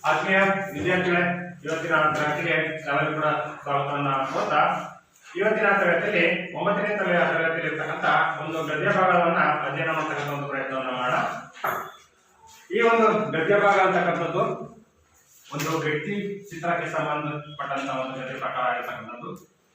ಆತ್ಮೀಯ ವಿದ್ಯಾರ್ಥಿಗಳೇ, ಇವತ್ತಿನ ತರಗತಿಗೆ ನಾವೆಲ್ಲರೂ ಕೂಡ ಸ್ವಾಗತವನ್ನು ಕೋರ್ತಾ, ಇವತ್ತಿನ ತರಗತಿಯಲ್ಲಿ 9ನೇ ತರಗತಿಯಲ್ಲಿ ಇರತಕ್ಕಂಥ ಒಂದು ಗದ್ಯ ಭಾಗವನ್ನ ಅಧ್ಯಯನ ಮಾಡತಕ್ಕಂಥ ಒಂದು ಪ್ರಯತ್ನವನ್ನು ಮಾಡೋಣ. ಈ ಒಂದು ಗದ್ಯ ಭಾಗ ಅಂತಕ್ಕಂಥದ್ದು ಒಂದು ವ್ಯಕ್ತಿ ಚಿತ್ರಕ್ಕೆ ಸಂಬಂಧಪಟ್ಟಂತ ಒಂದು ಗದ್ಯ ಪ್ರಕಾರ ಆಗಿರ್ತಕ್ಕಂಥದ್ದು.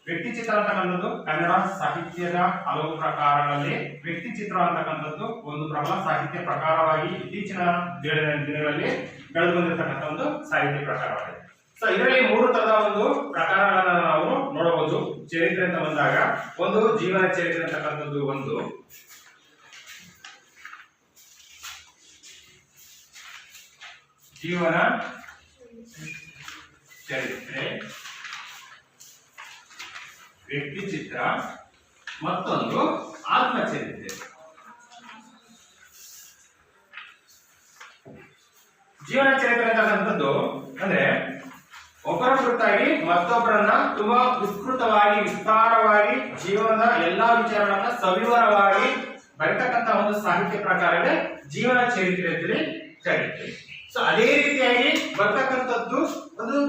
ವ್ಯಕ್ತಿ ಚಿತ್ರ ಅಂತಕ್ಕಂಥದ್ದು ಕನ್ನಡ ಸಾಹಿತ್ಯದ ಹಲವು ಪ್ರಕಾರಗಳಲ್ಲಿ ವ್ಯಕ್ತಿ ಚಿತ್ರ ಅಂತಕ್ಕಂಥದ್ದು ಒಂದು ಪ್ರಬಲ ಸಾಹಿತ್ಯ ಪ್ರಕಾರವಾಗಿ ಇತ್ತೀಚಿನ ದಿನಗಳಲ್ಲಿ ಬೆಳೆದು ಬಂದಿರತಕ್ಕಂಥ ಒಂದು ಸಾಹಿತ್ಯ ಪ್ರಕಾರವಾಗಿದೆ. ಸೊ ಇದರಲ್ಲಿ 3 ತರದ ಒಂದು ಪ್ರಕಾರಗಳನ್ನ ನಾವು ನೋಡಬಹುದು. ಚರಿತ್ರೆ ಅಂತ ಬಂದಾಗ ಒಂದು ಜೀವನ ಚರಿತ್ರೆ ಅಂತಕ್ಕಂಥದ್ದು, ಒಂದು ಜೀವನ ಚರಿತ್ರೆ, ವ್ಯಕ್ತಿ ಚಿತ್ರ, ಮತ್ತೊಂದು ಆತ್ಮಚರಿತ್ರೆ. ಜೀವನ ಚರಿತ್ರೆ ಅಂತಕ್ಕಂಥದ್ದು ಅಂದ್ರೆ ಒಬ್ಬರ ಕುರಿತಾಗಿ ಮತ್ತೊಬ್ಬರನ್ನ ತುಂಬಾ ವಿಸ್ತೃತವಾಗಿ ವಿಸ್ತಾರವಾಗಿ ಜೀವನದ ಎಲ್ಲಾ ವಿಚಾರಗಳನ್ನ ಸವಿವರವಾಗಿ ಬರೀತಕ್ಕಂಥ ಒಂದು ಸಾಹಿತ್ಯ ಪ್ರಕಾರವೇ ಜೀವನ ಚರಿತ್ರೆ ಅಂತೇಳಿ ಕರೀತೀವಿ. ಸೊ ಅದೇ ರೀತಿಯಾಗಿ ಬರ್ತಕ್ಕಂಥದ್ದು ಒಂದು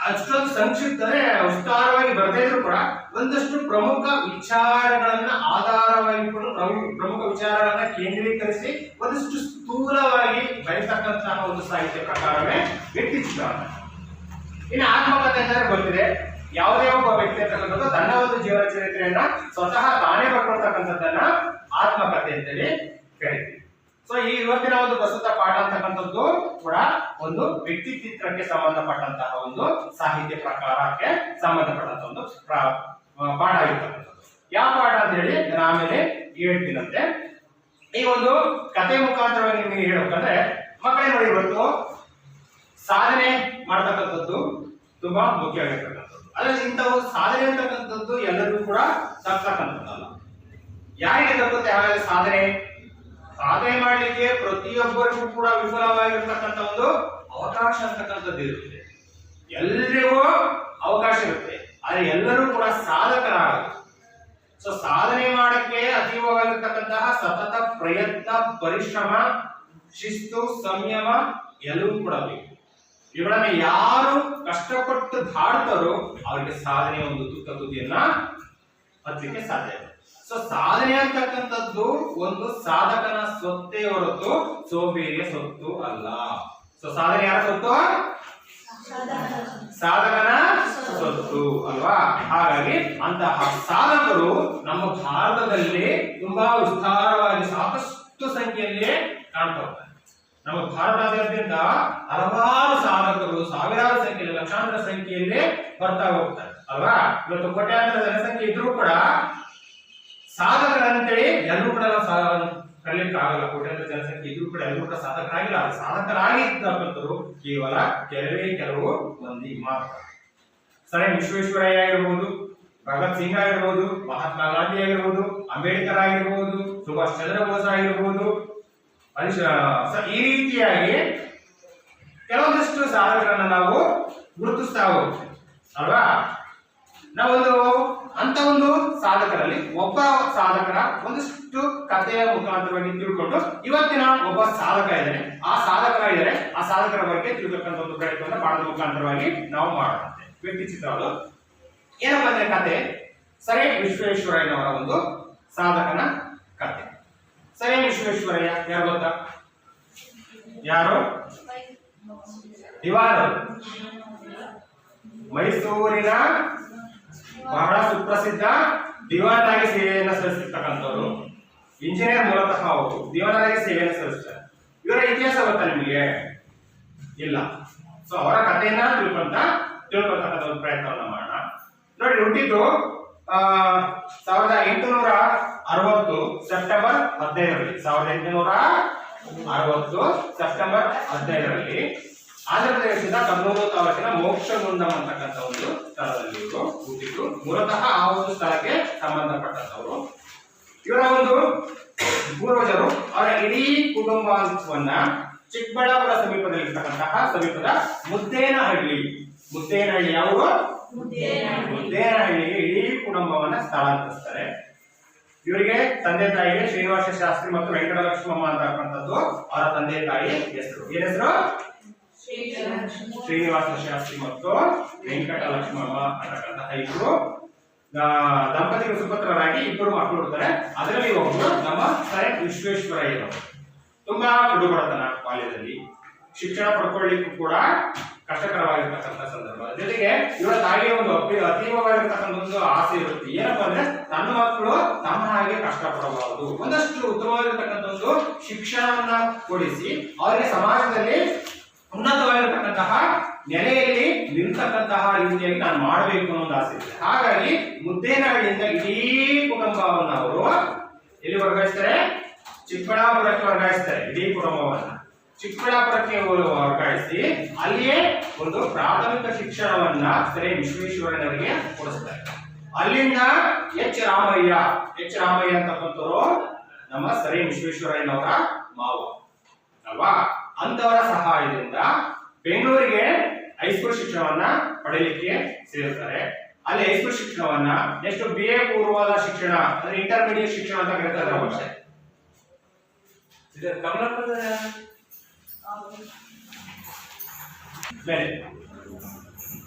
ಅಷ್ಟೊಂದು ಸಂಕ್ಷಿಪ್ತ ವಿಸ್ತಾರವಾಗಿ ಬರದೇ ಇದ್ರು ಕೂಡ ಒಂದಷ್ಟು ಪ್ರಮುಖ ವಿಚಾರಗಳನ್ನ ಆಧಾರವಾಗಿ ಪ್ರಮುಖ ವಿಚಾರಗಳನ್ನ ಕೇಂದ್ರೀಕರಿಸಿ ಒಂದಷ್ಟು ಸ್ಥೂಲವಾಗಿ ಬರೀತಕ್ಕಂತಹ ಒಂದು ಸಾಹಿತ್ಯ ಪ್ರಕಾರವೇ ವ್ಯಕ್ತಿ ಚಿತ್ರ. ಇನ್ನು ಆತ್ಮಕಥೆ ಅಂದರೆ ಗೊತ್ತಿದೆ, ಯಾವುದೇ ಒಬ್ಬ ವ್ಯಕ್ತಿ ಅಂತಕ್ಕಂಥದ್ದು ತನ್ನ ಒಂದು ಜೀವನ ಚರಿತ್ರೆಯನ್ನ ಸ್ವತಃ ತಾನೇ ಬರ್ಕೊಳ್ತಕ್ಕಂಥದ್ದನ್ನ ಆತ್ಮಕಥೆ ಅಂತೇಳಿ ಕರೀತೀವಿ. ಸೊ ಈ ಇವತ್ತಿನ ಒಂದು ಪ್ರಸ್ತುತ ಪಾಠ ಅಂತಕ್ಕಂಥದ್ದು ಕೂಡ ಒಂದು ವ್ಯಕ್ತಿ ಚಿತ್ರಕ್ಕೆ ಸಂಬಂಧಪಟ್ಟಂತಹ ಒಂದು ಸಾಹಿತ್ಯ ಪ್ರಕಾರಕ್ಕೆ ಸಂಬಂಧಪಟ್ಟಂತ ಒಂದು ಪಾಠ ಆಗಿರ್ತಕ್ಕಂಥದ್ದು. ಯಾವ ಪಾಠ ಅಂತ ಹೇಳಿ ನಾನು ಆಮೇಲೆ ಹೇಳ್ತೀನಂತೆ. ಈ ಒಂದು ಕಥೆ ಮುಖಾಂತರವಾಗಿ ನಿಮಗೆ ಹೇಳಬೇಕಂದ್ರೆ ಮಕ್ಕಳೇ ನೋಡಿ, ಇವತ್ತು ಸಾಧನೆ ಮಾಡ್ತಕ್ಕಂಥದ್ದು ತುಂಬಾ ಮುಖ್ಯ ಆಗಿರ್ತಕ್ಕಂಥದ್ದು. ಅದೇ ಇಂತಹ ಸಾಧನೆ ಅಂತಕ್ಕಂಥದ್ದು ಎಲ್ಲರಿಗೂ ಕೂಡ ತಕ್ಕಂಥದ್ದಲ್ಲ. ಯಾರಿಗೆ ತಕ್ಕಂತೆ ಯಾವಾಗ ಸಾಧನೆ ಮಾಡಲಿಕ್ಕೆ ಪ್ರತಿಯೊಬ್ಬರಿಗೂ ಕೂಡ ವಿಫಲವಾಗಿರ್ತಕ್ಕಂಥ ಒಂದು ಅವಕಾಶ ಅಂತಕ್ಕಂಥದ್ದು ಇರುತ್ತೆ. ಎಲ್ಲರಿಗೂ ಅವಕಾಶ ಇರುತ್ತೆ, ಆದ್ರೆ ಎಲ್ಲರೂ ಕೂಡ ಸಾಧಕರಾಗಲ್ಲ. ಸೊ ಸಾಧನೆ ಮಾಡಕ್ಕೆ ಅತೀವವಾಗಿರ್ತಕ್ಕಂತಹ ಸತತ ಪ್ರಯತ್ನ, ಪರಿಶ್ರಮ, ಶಿಸ್ತು, ಸಂಯಮ ಎಲ್ಲವೂ ಕೂಡ ಬೇಕು. ಇವುಗಳನ್ನ ಯಾರು ಕಷ್ಟಪಟ್ಟು ದಾಡ್ತಾರೋ ಅವರಿಗೆ ಸಾಧನೆಯ ಒಂದು ತುದಿಯನ್ನ ಹತ್ತಲಿಕ್ಕೆ ಸಾಧ್ಯ ಇದೆ. ಸೊ ಸಾಧನೆ ಅಂತಕ್ಕಂಥದ್ದು ಒಂದು ಸಾಧಕನ ಸ್ವತ್ತೇ ಹೊರತು ಸೋಬೇರಿಯ ಸೊತ್ತು ಅಲ್ಲ. ಸೊ ಸಾಧನೆ ಯಾರ ಸೊತ್ತು? ಸಾಧಕನ ಸೊತ್ತು ಅಲ್ವಾ? ಹಾಗಾಗಿ ಅಂತಹ ಸಾಧಕರು ನಮ್ಮ ಭಾರತದಲ್ಲಿ ತುಂಬಾ ವಿಸ್ತಾರವಾಗಿ ಸಾಕಷ್ಟು ಸಂಖ್ಯೆಯಲ್ಲಿ ಕಾಣ್ತಾ ಹೋಗ್ತಾರೆ. ನಮ್ಮ ಭಾರತಾದ್ಯಂತ ಹಲವಾರು ಸಾಧಕರು ಸಾವಿರಾರು ಸಂಖ್ಯೆಯಲ್ಲಿ, ಲಕ್ಷಾಂತರ ಸಂಖ್ಯೆಯಲ್ಲಿ ಬರ್ತಾ ಹೋಗ್ತಾರೆ ಅಲ್ವಾ? ಇವತ್ತು ಕೋಟ್ಯಾಂತರ ಜನಸಂಖ್ಯೆ ಇದ್ರೂ ಕೂಡ ಸಾಧಕರಂತೇಳಿ ಎಲ್ಲರೂ ಕೂಡ ಕಲಿಯಲಿಕ್ಕೆ ಆಗಲ್ಲ. ಕೋಟ್ಯಾಂತರ ಜನಸಂಖ್ಯೆ ಇದ್ರೂ ಕೂಡ ಎಲ್ಲರೂ ಕೂಡ ಸಾಧಕರಾಗಿಲ್ಲ. ಸಾಧಕರಾಗಿರ್ತಕ್ಕಂಥವ್ರು ಕೇವಲ ಕೆಲವು ಮಂದಿ ಮಾತ್ರ. ಸರ್ ವಿಶ್ವೇಶ್ವರಯ್ಯ ಆಗಿರ್ಬೋದು, ಭಗತ್ ಸಿಂಗ್ ಆಗಿರ್ಬೋದು, ಮಹಾತ್ಮ ಗಾಂಧಿ ಆಗಿರ್ಬೋದು, ಅಂಬೇಡ್ಕರ್ ಆಗಿರ್ಬೋದು, ಸುಭಾಷ್ ಚಂದ್ರ ಬೋಸ್ ಆಗಿರ್ಬೋದು, ಈ ರೀತಿಯಾಗಿ ಕೆಲವೊಂದಷ್ಟು ಸಾಧಕರನ್ನ ನಾವು ಗುರುತಿಸ್ತಾ ಹೋಗ್ತೇವೆ ಅಲ್ವಾ? ನಾವೊಂದು ಅಂತ ಒಂದು ಸಾಧಕರಲ್ಲಿ ಒಬ್ಬ ಸಾಧಕರ ಒಂದಷ್ಟು ಕಥೆಯ ಮುಖಾಂತರವಾಗಿ ತಿಳ್ಕೊಂಡು ಇವತ್ತಿನ ಒಬ್ಬ ಸಾಧಕ ಇದ್ದಾನೆ, ಆ ಸಾಧಕರ ಬಗ್ಗೆ ತಿಳ್ಬೇಕಂತ ಒಂದು ಪ್ರಯತ್ನವನ್ನು ಪಾಠದ ಮುಖಾಂತರವಾಗಿ ನಾವು ಮಾಡೋಣ. ವ್ಯಕ್ತಿ ಚಿತ್ರಗಳು ಏನಪ್ಪ ಅಂದ್ರೆ ಕತೆ ಸರ್ ವಿಶ್ವೇಶ್ವರಯ್ಯನವರ ಒಂದು ಸಾಧಕನ ಕತೆ. ಸರ್ ವಿಶ್ವೇಶ್ವರಯ್ಯ ಯಾರು ಗೊತ್ತಾ? ಯಾರು? ದಿವಾನರು, ಮೈಸೂರಿನ ಬಹಳ ಸುಪ್ರಸಿದ್ಧ ದಿವಾನರಾಗಿ ಸೇವೆಯನ್ನು ಸಲ್ಲಿಸಿರ್ತಕ್ಕಂಥವ್ರು. ಇಂಜಿನಿಯರ್ ಮೂಲತಃ ಅವರು ದಿವಾನರಾಗಿ ಸೇವೆಯನ್ನು ಸಲ್ಲಿಸ್ತಾರೆ. ಇವರ ಇತಿಹಾಸ ಗೊತ್ತಾ ನಿಮಗೆ? ಇಲ್ಲ. ಸೊ ಅವರ ಕಥೆಯನ್ನ ತಿಳ್ಕೊಳ್ತಕ್ಕಂಥ ಒಂದು ಪ್ರಯತ್ನವನ್ನು ಮಾಡೋಣ. ನೋಡಿ, ಹುಟ್ಟಿದ್ದು 1860 ಸೆಪ್ಟೆಂಬರ್ 15ರಲ್ಲಿ 1860 ಸೆಪ್ಟೆಂಬರ್ 15ರಲ್ಲಿ ಆಂಧ್ರ ಪ್ರದೇಶದ ಕರ್ನೂಲು ತಾಲೂಕಿನ ಮೋಕ್ಷಗುಂಡಂ ಅಂತಕ್ಕಂಥ ಒಂದು ಸ್ಥಳದಲ್ಲಿ ಇವರು ಹುಟ್ಟಿದ್ದು. ಮೂಲತಃ ಆ ಒಂದು ಸ್ಥಳಕ್ಕೆ ಸಂಬಂಧಪಟ್ಟಂತವರು. ಇವರ ಒಂದು ಪೂರ್ವಜರು ಅವರ ಇಡೀ ಕುಟುಂಬವನ್ನ ಚಿಕ್ಕಬಳ್ಳಾಪುರ ಸಮೀಪದ ಮುದ್ದೇನಹಳ್ಳಿ ಯಾವ ಮುದ್ದೇನಹಳ್ಳಿಗೆ ಇಡೀ ಕುಟುಂಬವನ್ನ ಸ್ಥಳಾಂತರಿಸ್ತಾರೆ. ಇವರಿಗೆ ತಂದೆ ತಾಯಿಗೆ ಶ್ರೀನಿವಾಸ ಶಾಸ್ತ್ರಿ ಮತ್ತು ವೆಂಕಟಲಕ್ಷ್ಮಮ್ಮ ಅಂತಕ್ಕಂಥದ್ದು ಅವರ ತಂದೆ ತಾಯಿ ಹೆಸರು. ಏನ್ ಹೆಸರು? ಶ್ರೀನಿವಾಸ ಶಾಸ್ತ್ರಿ ಮತ್ತು ವೆಂಕಟಲಕ್ಷ್ಮಮ್ಮ ಅಂತಕ್ಕಂತಹ ಇಬ್ರು ದಂಪತಿಗಳು ಸುಪುತ್ರರಾಗಿ ಇಬ್ಬರು ಮಕ್ಕಳು ಇರ್ತಾರೆ. ಅದರಲ್ಲಿ ಒಬ್ಬರು ನಮ್ಮ ಸರ್ ವಿಶ್ವೇಶ್ವರಯ್ಯ. ತುಂಬಾ ಕಡುಬಡತನ, ಬಾಲ್ಯದಲ್ಲಿ ಶಿಕ್ಷಣ ಪಡ್ಕೊಳ್ಳಿಕ್ಕೂ ಕೂಡ ಕಷ್ಟಕರವಾಗಿರ್ತಕ್ಕಂಥ ಸಂದರ್ಭ. ಜೊತೆಗೆ ಇವರ ತಾಯಿಯ ಒಂದು ಅತೀವವಾಗಿರ್ತಕ್ಕಂಥ ಒಂದು ಆಸೆ ಇರುತ್ತೆ. ಏನಪ್ಪಾ ಅಂದ್ರೆ ತನ್ನ ಮಕ್ಕಳು ತಮ್ಮ ಹಾಗೆ ಕಷ್ಟಪಡಬಾರದು, ಒಂದಷ್ಟು ಉತ್ತಮವಾಗಿರ್ತಕ್ಕಂಥ ಒಂದು ಶಿಕ್ಷಣವನ್ನ ಕೊಡಿಸಿ ಅವರಿಗೆ ಸಮಾಜದಲ್ಲಿ ಉನ್ನತವಾಗಿರ್ತಕ್ಕಂತಹ ನೆಲೆಯಲ್ಲಿ ನಿಲ್ತಕ್ಕಂತಹ ರೀತಿಯಾಗಿ ನಾನು ಮಾಡಬೇಕು ಅನ್ನೋ ಒಂದು ಆಸೆ ಇದೆ. ಹಾಗಾಗಿ ಮುದ್ದೇನಹಳ್ಳಿಯಿಂದ ಇಡೀ ಕುಟುಂಬವನ್ನು ಅವರು ಎಲ್ಲಿ ವರ್ಗಾಯಿಸ್ತಾರೆ? ಚಿಕ್ಕಬಳ್ಳಾಪುರಕ್ಕೆ ವರ್ಗಾಯಿಸ್ತಾರೆ. ಇಡೀ ಕುಟುಂಬವನ್ನ ಚಿಕ್ಕಬಳ್ಳಾಪುರಕ್ಕೆ ವರ್ಗಾಯಿಸಿ ಅಲ್ಲಿಯೇ ಒಂದು ಪ್ರಾಥಮಿಕ ಶಿಕ್ಷಣವನ್ನ ಸರಿ ವಿಶ್ವೇಶ್ವರಯ್ಯನವರಿಗೆ ಕೊಡಿಸ್ತಾರೆ. ಅಲ್ಲಿಂದ ಎಚ್ ರಾಮಯ್ಯ ಅಂತಕ್ಕಂಥವ್ರು ನಮ್ಮ ಸರಿ ವಿಶ್ವೇಶ್ವರಯ್ಯನವರ ಮಾವ ಅಲ್ವಾ. ಅಂತವರ ಸಹಾಯದಿಂದ ಬೆಂಗಳೂರಿಗೆ ಹೈಸ್ಕೂಲ್ ಶಿಕ್ಷಣವನ್ನ ಪಡೆಯಲಿಕ್ಕೆ ಸೇರುತ್ತಾರೆ. ಅಲ್ಲಿ ಹೈಸ್ಕೂಲ್ ಶಿಕ್ಷಣವನ್ನ ನೆಕ್ಸ್ಟ್ BA ಪೂರ್ವದ ಶಿಕ್ಷಣ ಅಂದ್ರೆ ಇಂಟರ್ಮೀಡಿಯೇಟ್ ಶಿಕ್ಷಣ ಅಂತ ಕರೀತಾರೆ.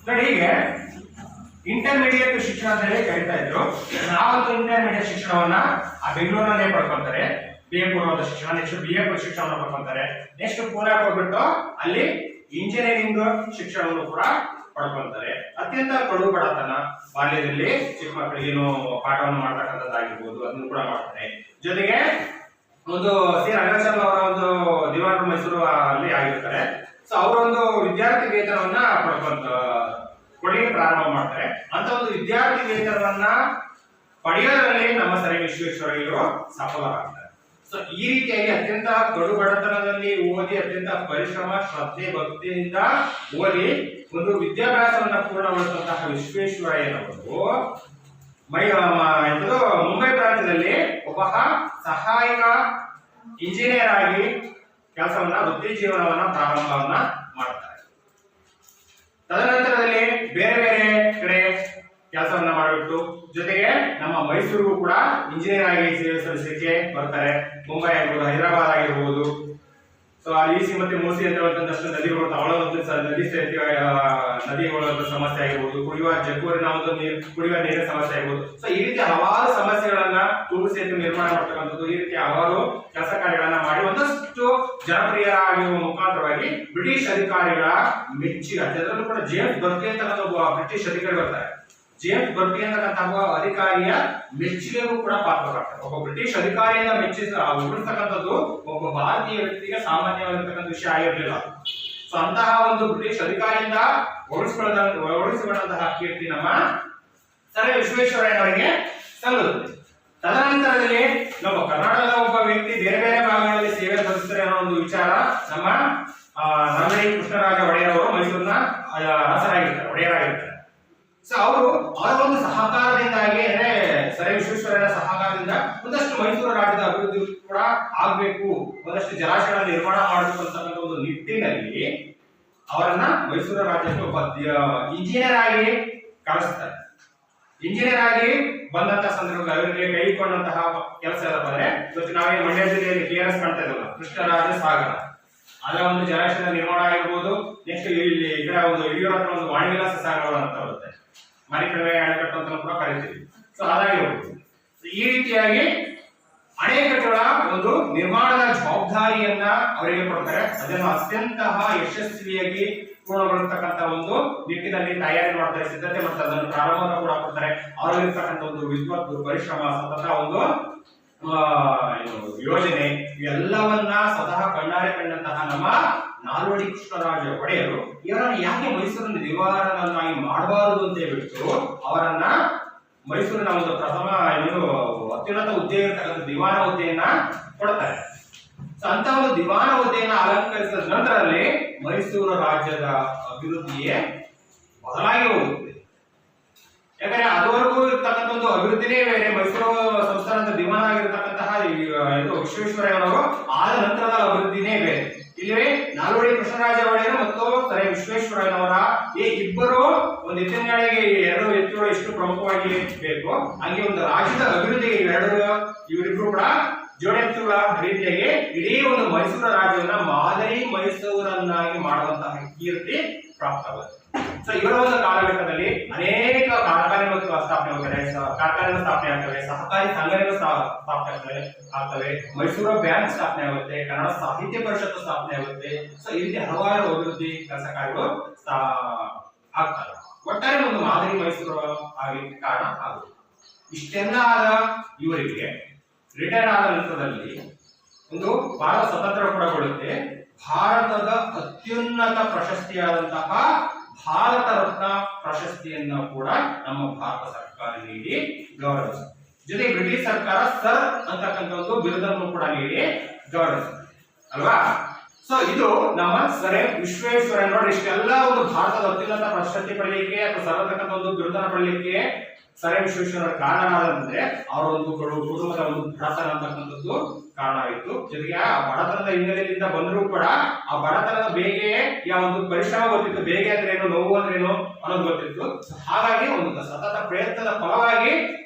ನೋಡಿ, ಹೀಗೆ ಇಂಟರ್ಮೀಡಿಯೇಟ್ ಶಿಕ್ಷಣ ಅಂತ ಹೇಳಿ ಕರೀತಾ ಇದ್ರು. ನಾವಂತೂ ಇಂಟರ್ಮೀಡಿಯೇಟ್ ಶಿಕ್ಷಣವನ್ನ ಆ ಬೆಂಗಳೂರಿನಲ್ಲೇ ಪಡ್ಕೊಂತಾರೆ. BA ಪೂರ್ವದ ಶಿಕ್ಷಣ, ನೆಕ್ಸ್ಟ್ BA ಶಿಕ್ಷಣವನ್ನು ಪಡ್ಕೊಂತಾರೆ. ನೆಕ್ಸ್ಟ್ ಪೂನಾಕ್ಕೆ ಹೋಗ್ಬಿಟ್ಟು ಅಲ್ಲಿ ಇಂಜಿನಿಯರಿಂಗ್ ಶಿಕ್ಷಣವನ್ನು ಕೂಡ ಪಡ್ಕೊಂತಾರೆ. ಅತ್ಯಂತ ಕಡು ಬಡತನ, ಬಾಲ್ಯದಲ್ಲಿ ಚಿಕ್ಕ ಮಕ್ಕಳಿಗೆ ಏನು ಪಾಠವನ್ನು ಮಾಡ್ತಕ್ಕಂಥದ್ದಾಗಿರ್ಬೋದು ಅದನ್ನು ಕೂಡ ಮಾಡ್ತಾರೆ. ಜೊತೆಗೆ ಒಂದು ಸಿ ರಂಗಚಂದ್ರ ಅವರ ಒಂದು ದಿವಾನರು ಮೈಸೂರು ಅಲ್ಲಿ ಆಗಿರ್ತಾರೆ. ಸೊ ಅವರೊಂದು ವಿದ್ಯಾರ್ಥಿ ವೇತನವನ್ನ ಕೊಡಲಿಕ್ಕೆ ಪ್ರಾರಂಭ ಮಾಡ್ತಾರೆ. ಅಂತ ಒಂದು ವಿದ್ಯಾರ್ಥಿ ವೇತನವನ್ನ ಪಡೆಯೋದ್ರಲ್ಲಿ ನಮ್ಮ ಸರ್ ವಿಶ್ವೇಶ್ವರಯ್ಯರು ಸಫಲರಾಗ್ತಾರೆ. ಸೊ ಈ ರೀತಿಯಾಗಿ ಅತ್ಯಂತ ಕಡು ಬಡತನದಲ್ಲಿ ಓದಿ ಅತ್ಯಂತ ಪರಿಶ್ರಮ, ಶ್ರದ್ಧೆ, ಭಕ್ತಿಯಿಂದ ಓದಿ ಒಂದು ವಿದ್ಯಾಭ್ಯಾಸವನ್ನ ಪೂರ್ಣಗೊಳಿಸುವಂತಹ ವಿಶ್ವೇಶ್ವರಯ್ಯನವರು ಮುಂಬೈ ಪ್ರಾಂತ್ಯದಲ್ಲಿ ಒಬ್ಬ ಸಹಾಯಕ ಇಂಜಿನಿಯರ್ ಆಗಿ ಕೆಲಸವನ್ನ ವೃತ್ತಿ ಜೀವನವನ್ನ ಪ್ರಾರಂಭವನ್ನ ಮಾಡ್ತಾರೆ. ತದನಂತರದಲ್ಲಿ ಬೇರೆ ಬೇರೆ ಕಡೆ ಕೆಲಸವನ್ನ ಮಾಡಿಬಿಟ್ಟು ಜೊತೆಗೆ ನಮ್ಮ ಮೈಸೂರಿಗೂ ಕೂಡ ಇಂಜಿನಿಯರ್ ಆಗಿ ಸೇವೆ ಸಲ್ಲಿಸಲಿಕ್ಕೆ ಬರ್ತಾರೆ. ಮುಂಬೈ ಆಗಿರ್ಬೋದು, ಹೈದರಾಬಾದ್ ಆಗಿರ್ಬೋದು. ಸೊ ಅಲ್ಲಿ ಈಸಿ ಮತ್ತೆ ಮೂಸಿ ಅಂತ ಒಂದಷ್ಟು ನದಿಗಳು, ಅವಳ ಒಂದು ನದಿಗಳ ಸಮಸ್ಯೆ ಆಗಿರ್ಬೋದು, ಜಗ್ಗೂರಿನ ಒಂದು ಕುಡಿಯುವ ನೀರಿನ ಸಮಸ್ಯೆ ಆಗಿರ್ಬೋದು. ಸೊ ಈ ರೀತಿ ಹಲವಾರು ಸಮಸ್ಯೆಗಳನ್ನ ತೂಗು ಸೇತುವೆ ನಿರ್ಮಾಣ ಮಾಡ್ತಕ್ಕಂಥದ್ದು, ಈ ರೀತಿ ಹಲವಾರು ಕೆಲಸ ಕಾರ್ಯಗಳನ್ನ ಮಾಡಿ ಒಂದಷ್ಟು ಜನಪ್ರಿಯರಾಗುವ ಮುಖಾಂತರವಾಗಿ ಬ್ರಿಟಿಷ್ ಅಧಿಕಾರಿಗಳ ಮೆಚ್ಚುಗೆ, ಅದರಲ್ಲೂ ಕೂಡ ಜೇಮ್ಸ್ ಬರ್ಕ್ಲಿ ಅಂತಕ್ಕಂಥ ಒಬ್ಬ ಬ್ರಿಟಿಷ್ ಅಧಿಕಾರಿ ಬರ್ತಾರೆ. ಜೇಮ್ಸ್ ಬರ್ಕ್ಲಿ ಅಂತಕ್ಕಂತಹ ಅಧಿಕಾರಿಯ ಮೆಚ್ಚುಗೆಗೂ ಕೂಡ ಪಾತ್ರರಾಗ್ತಾರೆ. ಒಬ್ಬ ಬ್ರಿಟಿಷ್ ಅಧಿಕಾರಿಯಿಂದ ಉಳಿಸ್ತಕ್ಕಂಥದ್ದು ಒಬ್ಬ ಭಾರತೀಯ ವ್ಯಕ್ತಿಗೆ ಸಾಮಾನ್ಯವಾಗಿರ್ತಕ್ಕಂಥ ವಿಷಯ ಆಗಿರಲಿಲ್ಲ. ಸೊ ಅಂತಹ ಒಂದು ಬ್ರಿಟಿಷ್ ಅಧಿಕಾರಿಯಿಂದ ಓಡಿಸಿಕೊಂಡಂತಹ ಕೀರ್ತಿ ನಮ್ಮ ಸರ್ ವಿಶ್ವೇಶ್ವರಯ್ಯನವರಿಗೆ ಸಲ್ಲುತ್ತದೆ. ತದನಂತರದಲ್ಲಿ ನಮ್ಮ ಕರ್ನಾಟಕದ ಒಬ್ಬ ವ್ಯಕ್ತಿ ಬೇರೆ ಬೇರೆ ಭಾಗಗಳಲ್ಲಿ ಸೇವೆ ಸಲ್ಲಿಸ್ತಾರೆ ಅನ್ನೋ ಒಂದು ವಿಚಾರ ನಮ್ಮ ನಮ್ಮಡಿ ಕೃಷ್ಣರಾಜ ಒಡೆಯರ್ ಅವರು ಮೈಸೂರಿನ ಒಡೆಯರಾಗಿರ್ತಾರೆ. ಸೊ ಅವರು ಅವರ ಒಂದು ಸಹಕಾರದಿಂದಾಗಿ ಅಂದ್ರೆ ಸರ್ ವಿಶ್ವೇಶ್ವರಯ್ಯನ ಸಹಕಾರದಿಂದ ಒಂದಷ್ಟು ಮೈಸೂರು ರಾಜ್ಯದ ಅಭಿವೃದ್ಧಿ ಕೂಡ ಆಗ್ಬೇಕು, ಒಂದಷ್ಟು ಜಲಾಶಯಗಳ ನಿರ್ಮಾಣ ಮಾಡಬೇಕು ಅಂತಕ್ಕಂಥ ಒಂದು ನಿಟ್ಟಿನಲ್ಲಿ ಅವರನ್ನ ಮೈಸೂರು ರಾಜ್ಯಕ್ಕೆ ಒಬ್ಬ ಇಂಜಿನಿಯರ್ ಆಗಿ ಕಳಿಸ್ತಾರೆ. ಇಂಜಿನಿಯರ್ ಆಗಿ ಬಂದಂತಹ ಸಂದರ್ಭದಲ್ಲಿ ಅವರಿಗೆ ಕೈಗೊಂಡಂತಹ ಕೆಲಸ ಎಲ್ಲ ಬಂದ್ರೆ ಇವತ್ತು ನಾವೇನು ಮಂಡ್ಯ ಜಿಲ್ಲೆಯಲ್ಲಿ KRS ಕಾಣ್ತಾ ಇದ್ದಲ್ಲ, ಕೃಷ್ಣರಾಜ ಸಾಗರ, ಅದರ ಒಂದು ಜಲಾಶಯದ ನಿರ್ಮಾಣ ಆಗಿರ್ಬೋದು. ನೆಕ್ಸ್ಟ್ ಇಲ್ಲಿ ಈ ಕಡೆ ಒಂದು ಯಡಿಯೂರ ಹತ್ರ ಒಂದು ವಾಣಿವಿಲಾಸ ಸಾಗರ ಅಂತ ಬರುತ್ತೆ, ಮರಿಕಣಿವೆ ಅಣೆಕಟ್ಟು ಅಂತ ಕೂಡ ಕರಿತೀವಿ. ಸೊ ಅದಾಗಿರ್ಬೋದು. ಈ ರೀತಿಯಾಗಿ ಅಣೆಕಟ್ಟುಗಳ ಒಂದು ನಿರ್ಮಾಣದ ಜವಾಬ್ದಾರಿಯನ್ನ ಅವರಿಗೆ ಕೊಡ್ತಾರೆ. ಅದನ್ನು ಅತ್ಯಂತ ಯಶಸ್ವಿಯಾಗಿ ಪೂರ್ಣಗೊಳಿಸತಕ್ಕಂತ ಒಂದು ನಿಟ್ಟಿನಲ್ಲಿ ತಯಾರಿ ಮಾಡ್ತಾರೆ, ಸಿದ್ಧತೆ ಮಾಡ್ತಾರೆ, ಅದನ್ನು ಪ್ರಾರಂಭವನ್ನು ಕೂಡ ಕೊಡ್ತಾರೆ. ಅವರಲ್ಲಿರ್ತಕ್ಕಂಥ ಒಂದು ವಿದ್ವತ್ತು, ಪರಿಶ್ರಮ, ಸತತ ಒಂದು ಯೋಜನೆ ಇವೆಲ್ಲವನ್ನ ಸ್ವತಃ ಕಣ್ಣಾರೆ ಕಂಡಂತಹ ನಮ್ಮ ನಾಲ್ವಡಿ ಕೃಷ್ಣರಾಜ ಒಡೆಯರು ಇವರನ್ನು ಯಾಕೆ ಮೈಸೂರಿನ ದಿವಾನರನ್ನಾಗಿ ಮಾಡಬಾರದು ಅಂತ ಹೇಳ್ಬಿಟ್ಟು ಅವರನ್ನ ಮೈಸೂರಿನ ಒಂದು ಪ್ರಥಮ ಅತ್ಯುನ್ನತ ಹುದ್ದೆ ಇರತಕ್ಕಂಥ ದಿವಾನ ಹುದ್ದೆಯನ್ನ ಕೊಡ್ತಾರೆ. ಸೊ ಅಂತ ಒಂದು ದಿವಾನ ಹುದ್ದೆಯನ್ನ ಅಲಂಕರಿಸಿದ ನಂತರದಲ್ಲಿ ಮೈಸೂರು ರಾಜ್ಯದ ಅಭಿವೃದ್ಧಿಯೇ ಬದಲಾಗಿ ಹೋಗುತ್ತೆ. ಯಾಕಂದ್ರೆ ಅದುವರೆಗೂ ಇರ್ತಕ್ಕಂಥ ಒಂದು ಅಭಿವೃದ್ಧಿನೇ ಬೇರೆ. ಮೈಸೂರು ಸಂಸ್ಥಾನದ ದಿವಾನ ಆಗಿರ್ತಕ್ಕಂತಹ ವಿಶ್ವೇಶ್ವರಯ್ಯನವರು ಆದ ನಂತರದ ಅಭಿವೃದ್ಧಿನೇ ಬೇರೆ. ಇಲ್ಲಿ ನಾಲ್ವಡಿ ಕೃಷ್ಣರಾಜ ಒಡೆಯರು ಮತ್ತು ಸರ್ ವಿಶ್ವೇಶ್ವರಯ್ಯನವರ ಈ ಇಬ್ಬರು ಒಂದು ಎತ್ತಿನಗಾಡಿಗೆ ಎರಡು ಎತ್ತುಗಳು ಎಷ್ಟು ಪ್ರಮುಖವಾಗಿ ಬೇಕು. ಹಂಗೆ ಒಂದು ರಾಜ್ಯದ ಅಭಿವೃದ್ಧಿಗೆ ಇವರಿಬ್ರು ಕೂಡ ಜೋಡೆತ್ತುಗಳ ರೀತಿಯಾಗಿ ಇಡೀ ಒಂದು ಮೈಸೂರು ರಾಜ್ಯವನ್ನ ಮಾದರಿ ಮೈಸೂರನ್ನಾಗಿ ಮಾಡುವಂತಹ ಕೀರ್ತಿ ಪ್ರಾಪ್ತವಾಗುತ್ತೆ. ಸೊ ಇವರ ಒಂದು ಕಾಲಘಟ್ಟದಲ್ಲಿ ಅನೇಕ ಕಾರ್ಖಾನೆಗಳು ಸ್ಥಾಪನೆ ಆಗ್ತವೆ, ಸಹಕಾರಿ ಸಂಘಗಳು ಆಗ್ತವೆ, ಮೈಸೂರು ಬ್ಯಾಂಕ್ ಸ್ಥಾಪನೆ ಆಗುತ್ತೆ, ಕನ್ನಡ ಸಾಹಿತ್ಯ ಪರಿಷತ್ತು ಸ್ಥಾಪನೆ ಆಗುತ್ತೆ. ಸೊ ಈ ರೀತಿ ಹಲವಾರು ಅಭಿವೃದ್ಧಿ ಕೆಲಸ ಕಾರ್ಯಗಳು ಆಗ್ತವೆ. ಒಟ್ಟಾರೆ ಒಂದು ಮಾದರಿ ಮೈಸೂರು ಆಗಲಿಕ್ಕೆ ಕಾರಣ ಆಗುತ್ತೆ. ಇಷ್ಟೆಲ್ಲ ಆದ ಇವರಿಗೆ ರಿಟೈರ್ ಆದ ನಂತರದಲ್ಲಿ ಒಂದು ಭಾರತ ಸ್ವತಂತ್ರ ಕೂಡಗೊಳ್ಳುತ್ತೆ. ಭಾರತದ ಅತ್ಯುನ್ನತ ಪ್ರಶಸ್ತಿಯಾದಂತಹ ಭಾರತ ರತ್ನ ಪ್ರಶಸ್ತಿಯನ್ನು ಕೂಡ ನಮ್ಮ ಭಾರತ ಸರ್ಕಾರ ನೀಡಿ ಗೌರವಿಸಿದೆ. ಜೊತೆಗೆ ಬ್ರಿಟಿಷ್ ಸರ್ಕಾರ ಸರ್ ಅಂತಕ್ಕಂಥ ಒಂದು ಬಿರುದನ್ನು ಕೂಡ ನೀಡಿ ಗೌರವಿಸಿದೆ ಅಲ್ವಾ. ಸೊ ಇದು ನಮ್ಮ ಸರ್ ಎಂ ವಿಶ್ವೇಶ್ವರಯ್ಯ. ನೋಡಿ, ಇಷ್ಟೆಲ್ಲ ಒಂದು ಭಾರತದ ಅತ್ಯುನ್ನತ ಪ್ರಶಸ್ತಿ ಪಡೆಯಲಿಕ್ಕೆ ಅಥವಾ ಸರ್ ಅಂತಕ್ಕಂಥ ಒಂದು ಬಿರುದನ್ನು ಪಡೆಯಲಿಕ್ಕೆ ಸರ್ ಎಂ ವಿಶ್ವೇಶ್ವರಯ್ಯ ಕಾರಣ ಆದಂದ್ರೆ ಅವರ ಒಂದು ಕುಟುಂಬದ ಒಂದು ಬಡತನ ಅಂತಕ್ಕಂಥದ್ದು ಕಾರಣ ಆಯಿತು. ಜೊತೆಗೆ ಆ ಬಡತನದ ಹಿನ್ನೆಲೆಯಿಂದ ಬಂದರೂ ಕೂಡ ಆ ಬಡತನದ ಬೇಗೆ ಯಾವ ಒಂದು ಪರಿಶ್ರಮ ಗೊತ್ತಿತ್ತು, ಬೇಗೆ ಅಂದ್ರೆ ಏನು, ನೋವು ಅಂದ್ರೆ ಏನು ಅನ್ನೋದು ಗೊತ್ತಿತ್ತು. ಹಾಗಾಗಿ ಒಂದು ಸತತ ಪ್ರಯತ್ನದ ಫಲವಾಗಿ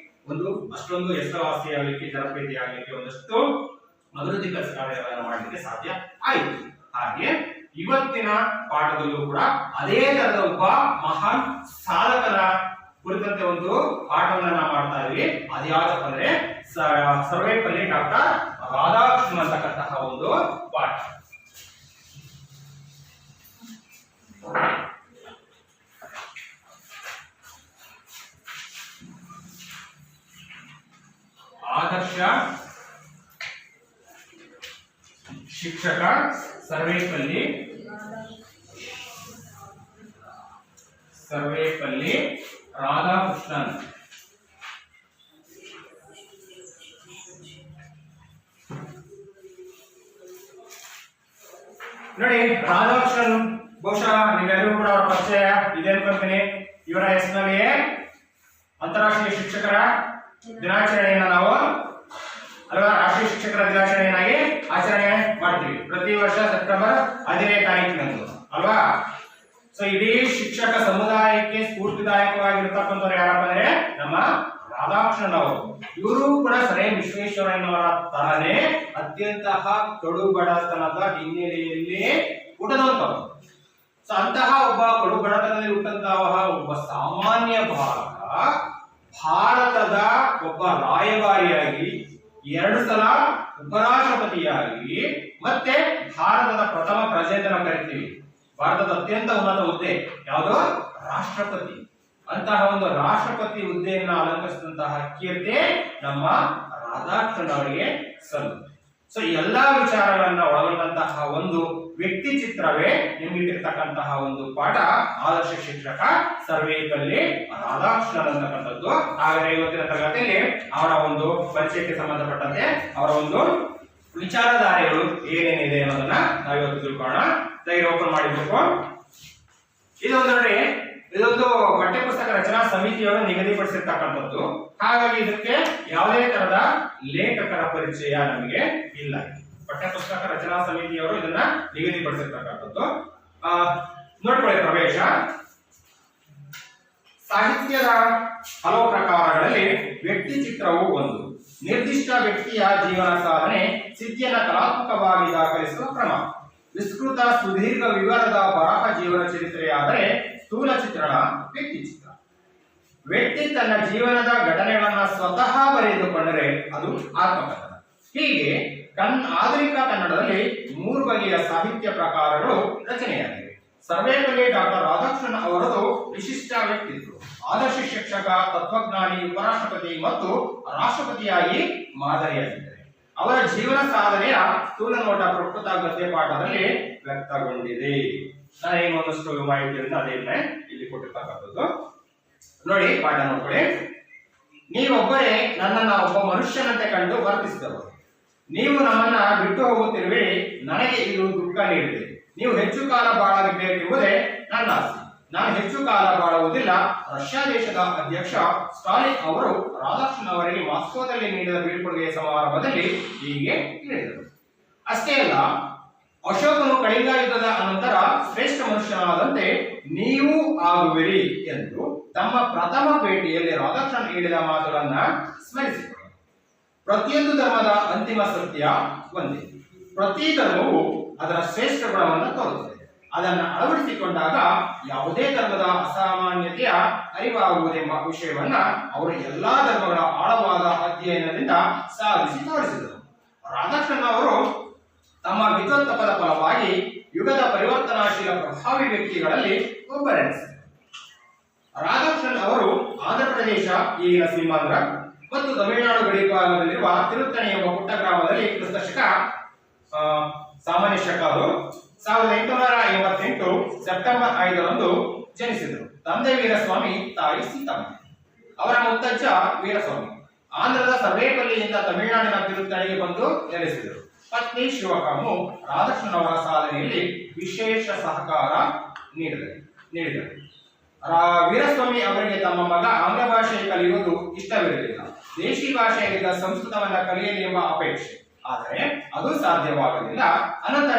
ಒಂದು ಅಷ್ಟೊಂದು ಹೆಸರುವಾಸಿ ಆಗಲಿಕ್ಕೆ, ಜನಪ್ರಿಯತೆ ಆಗಲಿಕ್ಕೆ, ಒಂದಷ್ಟು ಅಭಿವೃದ್ಧಿ ಕೆಲಸ ಕಾರ್ಯಗಳನ್ನು ಮಾಡಲಿಕ್ಕೆ ಸಾಧ್ಯ ಆಯಿತು. ಹಾಗೆ ಇವತ್ತಿನ ಪಾಠದಲ್ಲೂ ಕೂಡ ಅದೇ ತರದ ಒಬ್ಬ ಮಹಾನ್ ಸಾಧಕನ ಕುರಿತಂತೆ ಒಂದು ಪಾಠವನ್ನ ನಾವು ಮಾಡ್ತಾ ಇದ್ವಿ. ಅದ್ಯಾವುದಪ್ಪ ಅಂದ್ರೆ ಸರ್ವೇಪಲ್ಲಿ ಡಾಕ್ಟರ್ ರಾಧಾಕೃಷ್ಣನ್ ಅಂತಕ್ಕಂತಹ ಒಂದು ಪಾಠ. ಆದರ್ಶ ಶಿಕ್ಷಕ ಸರ್ವೇಪಲ್ಲಿ ರಾಧಾಕೃಷ್ಣನ್. ನೋಡಿ, ರಾಧಾಕೃಷ್ಣನ್ ಬಹುಶಃ ನೀವೆಲ್ಲರೂ ಕೂಡ ಅವರ ಪರಿಚಯ ಇದೆ ಅನ್ಕೊಂತೀನಿ. ಇವರ ಹೆಸರಿನಲ್ಲಿಯೇ ಅಂತಾರಾಷ್ಟ್ರೀಯ ಶಿಕ್ಷಕರ ದಿನಾಚರಣೆಯನ್ನ ನಾವು ಅಲ್ವಾ ರಾಷ್ಟ್ರೀಯ ಶಿಕ್ಷಕರ ದಿನಾಚರಣೆಯನ್ನಾಗಿ ಆಚರಣೆ ಮಾಡ್ತೀವಿ ಪ್ರತಿ ವರ್ಷ ಸೆಪ್ಟೆಂಬರ್ 15ನೇ ತಾರೀಕಿನಂದು ಅಲ್ವಾ. ಸೊ ಇಡೀ ಶಿಕ್ಷಕ ಸಮುದಾಯಕ್ಕೆ ಸ್ಫೂರ್ತಿದಾಯಕವಾಗಿರ್ತಕ್ಕಂಥವ್ರು ಯಾರಪ್ಪ ಅಂದ್ರೆ ನಮ್ಮ ರಾಧಾಕೃಷ್ಣನ್ ಅವರು. ಇವರು ಕೂಡ ಸರ್ ಎಂ ವಿಶ್ವೇಶ್ವರಯ್ಯನವರ ತರನೇ ಅತ್ಯಂತ ಕಡು ಬಡತನದ ಹಿನ್ನೆಲೆಯಲ್ಲಿ ಹುಟ್ಟದಂತವರು. ಸೊ ಅಂತಹ ಒಬ್ಬ ಕಡು ಬಡತನದಲ್ಲಿ ಹುಟ್ಟಂತಹ ಒಬ್ಬ ಸಾಮಾನ್ಯ ಭಾರತದ ಒಬ್ಬ ರಾಯಭಾರಿಯಾಗಿ, 2 ಸಲ ಉಪರಾಷ್ಟ್ರಪತಿಯಾಗಿ, ಮತ್ತೆ ಭಾರತದ ಪ್ರಥಮ ಪ್ರಜೆ ಅಂತ ನಾವು ಕರಿತೀವಿ. ಭಾರತದ ಅತ್ಯಂತ ಉನ್ನತ ಹುದ್ದೆ ಯಾವುದು? ರಾಷ್ಟ್ರಪತಿ. ಅಂತಹ ಒಂದು ರಾಷ್ಟ್ರಪತಿ ಹುದ್ದೆಯನ್ನು ಅಲಂಕರಿಸಿದಂತಹ ಕೀರ್ತಿ ನಮ್ಮ ರಾಧಾಕೃಷ್ಣನ್ ಅವರಿಗೆ ಸಲ್ಲುತ್ತೆ. ಸೊ ಎಲ್ಲಾ ವಿಚಾರಗಳನ್ನ ಒಳಗೊಂಡಂತಹ ಒಂದು ವ್ಯಕ್ತಿ ಚಿತ್ರವೇ ನಿಮ್ಗಿಟ್ಟಿರ್ತಕ್ಕಂತಹ ಒಂದು ಪಾಠ ಆದರ್ಶ ಶಿಕ್ಷಕ ಸರ್ವೇಪಲ್ಲಿ ರಾಧಾಕೃಷ್ಣನ್ ಅಂತಕ್ಕಂಥದ್ದು. ಹಾಗಾದ್ರೆ ಇವತ್ತಿನ ತರಗತಿಯಲ್ಲಿ ಅವರ ಒಂದು ಪರಿಚಯಕ್ಕೆ ಸಂಬಂಧಪಟ್ಟಂತೆ ಅವರ ಒಂದು ವಿಚಾರಧಾರೆಗಳು ಏನೇನಿದೆ ಅನ್ನೋದನ್ನ ನಾವಿವತ್ತು ತಿಳ್ಕೊಳ್ಳೋಣ. ದಯವಿಟ್ಟು ಓಪನ್ ಮಾಡಿಬೇಕು. ಇದೊಂದು ನೋಡಿ, ಇದೊಂದು ಪಠ್ಯಪುಸ್ತಕ ರಚನಾ ಸಮಿತಿಯವರು ನಿಗದಿಪಡಿಸಿರ್ತಕ್ಕಂಥದ್ದು. ಹಾಗಾಗಿ ಇದಕ್ಕೆ ಯಾವುದೇ ತರಹದ ಲೇಖಕರ ಪರಿಚಯ ನಮಗೆ ಇಲ್ಲ. ಪಠ್ಯಪುಸ್ತಕ ರಚನಾ ಸಮಿತಿಯವರು ಇದನ್ನ ನಿಗದಿಪಡಿಸಿರ್ತಕ್ಕಂಥದ್ದು. ನೋಡ್ಕೊಳ್ಳಿ, ಪ್ರವೇಶ. ಸಾಹಿತ್ಯದ ಹಲವು ಪ್ರಕಾರಗಳಲ್ಲಿ ವ್ಯಕ್ತಿ ಚಿತ್ರವು ಒಂದು. ನಿರ್ದಿಷ್ಟ ವ್ಯಕ್ತಿಯ ಜೀವನ ಸಾಧನೆ ಸಿದ್ಧಿಯನ್ನು ಕಲಾತ್ಮಕವಾಗಿ ದಾಖಲಿಸುವ ಕ್ರಮ. ವಿಸ್ತೃತ ಸುದೀರ್ಘ ವಿವರದ ಬರಹ ಜೀವನ ಚರಿತ್ರೆಯಾದರೆ ಸ್ಥೂಲ ಚಿತ್ರಣ ವ್ಯಕ್ತಿ ಚಿತ್ರ. ವ್ಯಕ್ತಿ ತನ್ನ ಜೀವನದ ಘಟನೆಗಳನ್ನ ಸ್ವತಃ ಬರೆದುಕೊಂಡರೆ ಅದು ಆತ್ಮಕಥನ. ಹೀಗೆ ಆಧುನಿಕ ಕನ್ನಡದಲ್ಲಿ 3 ಬಗೆಯ ಸಾಹಿತ್ಯ ಪ್ರಕಾರಗಳು ರಚನೆಯಾಗಿವೆ. ಸರ್ವೇಪಲ್ಲಿ ಡಾಕ್ಟರ್ ರಾಧಾಕೃಷ್ಣನ್ ಅವರದು ವಿಶಿಷ್ಟ ವ್ಯಕ್ತಿತ್ವ. ಆದರ್ಶ ಶಿಕ್ಷಕ, ತತ್ವಜ್ಞಾನಿ, ಉಪರಾಷ್ಟ್ರಪತಿ ಮತ್ತು ರಾಷ್ಟ್ರಪತಿಯಾಗಿ ಮಾದರಿಯಾಗಿದ್ದಾರೆ. ಅವರ ಜೀವನ ಸಾಧನೆಯ ಸ್ಥೂಲ ನೋಟ ಪ್ರಕೃತ ಗದ್ಯ ಪಾಠದಲ್ಲಿ ವ್ಯಕ್ತಗೊಂಡಿದೆ. ನಾನು ಏನು ಒಂದಷ್ಟು ಮಾಹಿತಿಯನ್ನು ಅದೇನೆ ಇಲ್ಲಿ ಕೊಟ್ಟಿರ್ತಕ್ಕಂಥದ್ದು. ನೋಡಿ, ಪಾಠ ನೋಡ್ಕೊಳ್ಳಿ. ನೀವೊಬ್ಬರೇ ನನ್ನನ್ನ ಒಬ್ಬ ಮನುಷ್ಯನಂತೆ ಕಂಡು ವರ್ತಿಸಿದವರು. ನೀವು ನಮ್ಮನ್ನ ಬಿಟ್ಟು ಹೋಗುತ್ತಿರುವಿರಿ. ನನಗೆ ಇದು ದುಃಖ ನೀಡಿದೆ. ನೀವು ಹೆಚ್ಚು ಕಾಲ ಬಾಳಬೇಕೆಂಬುದೇ ನನ್ನ ಆಸೆ. ನಾನು ಹೆಚ್ಚು ಕಾಲ ಬಾಳುವುದಿಲ್ಲ. ರಷ್ಯಾ ದೇಶದ ಅಧ್ಯಕ್ಷ ಸ್ಟಾಲಿನ್ ಅವರು ರಾಧಾಕೃಷ್ಣನ್ ಅವರಿಗೆ ಮಾಸ್ಕೋದಲ್ಲಿ ನೀಡಿದ ಬೀಳ್ಕೊಡುಗೆ ಸಮಾರಂಭದಲ್ಲಿ ಹೀಗೆ ಹೇಳಿದರು. ಅಷ್ಟೇ ಅಲ್ಲ, ಅಶೋಕನು ಕಳಿಂಗ ಯುದ್ಧದ ಅನಂತರ ಶ್ರೇಷ್ಠ ಮನುಷ್ಯನಾದಂತೆ ನೀವು ಆಗುವಿರಿ ಎಂದು ತಮ್ಮ ಪ್ರಥಮ ಭೇಟಿಯಲ್ಲಿ ರಾಧಾಕೃಷ್ಣನ್ ಹೇಳಿದ ಮಾತುಗಳನ್ನ ಸ್ಮರಿಸಿದರು. ಪ್ರತಿಯೊಂದು ಧರ್ಮದ ಅಂತಿಮ ಸತ್ಯ ಒಂದೇ. ಪ್ರತಿ ಧರ್ಮವು ಅದರ ಶ್ರೇಷ್ಠ ಗುಣವನ್ನು ತೋರುತ್ತದೆ. ಅದನ್ನು ಅಳವಡಿಸಿಕೊಂಡಾಗ ಯಾವುದೇ ಧರ್ಮದ ಅಸಾಮಾನ್ಯತೆಯ ಅರಿವಾಗುವುದೆಂಬ ವಿಷಯವನ್ನ ಅವರು ಎಲ್ಲಾ ಧರ್ಮಗಳ ಆಳವಾದ ಅಧ್ಯಯನದಿಂದ ಸಾಧಿಸಿ ತೋರಿಸಿದರು. ರಾಧಾಕೃಷ್ಣನ್ ಅವರು ತಮ್ಮ ವಿದ್ವತ್ತಪದ ಫಲವಾಗಿ ಯುಗದ ಪರಿವರ್ತನಾಶೀಲ ಪ್ರಭಾವಿ ವ್ಯಕ್ತಿಗಳಲ್ಲಿ ಒಬ್ಬರೆನಿಸಿದರು. ರಾಧಾಕೃಷ್ಣನ್ ಅವರು ಆಂಧ್ರಪ್ರದೇಶ, ಈಗಿನ ಸೀಮಾಂಧ್ರ ಮತ್ತು ತಮಿಳುನಾಡು ಗಡಿಭಾಗದಲ್ಲಿರುವ ತಿರುತ್ತಣಿ ಎಂಬ ಪುಟ್ಟ ಗ್ರಾಮದಲ್ಲಿ ಕ್ರಿಸ್ತಶಕ ಸಾಮಾನ್ಯ ಶಕ 1888 ಸೆಪ್ಟೆಂಬರ್ 5ರಂದು ಜನಿಸಿದರು. ತಂದೆ ವೀರಸ್ವಾಮಿ, ತಾಯಿ ಸೀತಮ್ಮ. ಅವರ ಮುತ್ತಜ್ಜ ವೀರಸ್ವಾಮಿ ಆಂಧ್ರದ ಸರ್ವೇಪಲ್ಲಿಯಿಂದ ತಮಿಳುನಾಡಿನ ತಿರುತ್ತಣಿಗೆ ಬಂದು ನೆಲೆಸಿದರು. ಪತ್ನಿ ಶಿವಕಾಮು ರಾಧಾಕೃಷ್ಣನ್ ಅವರ ಸಾಧನೆಯಲ್ಲಿ ವಿಶೇಷ ಸಹಕಾರ ನೀಡಿದರು. ವೀರಸ್ವಾಮಿ ಅವರಿಗೆ ತಮ್ಮ ಮಗ ಆಂಗ್ಲ ಭಾಷೆ ಕಲಿಯುವುದು ಇಷ್ಟವಿರಲಿಲ್ಲ. ದೇಶಿ ಭಾಷೆಯಲ್ಲಿದ್ದ ಸಂಸ್ಕೃತವನ್ನ ಕಲಿಯಲಿ ಎಂಬ ಅಪೇಕ್ಷೆ. ಆದರೆ ಅದು ಸಾಧ್ಯವಾಗಲಿಲ್ಲ. ಅನಂತರ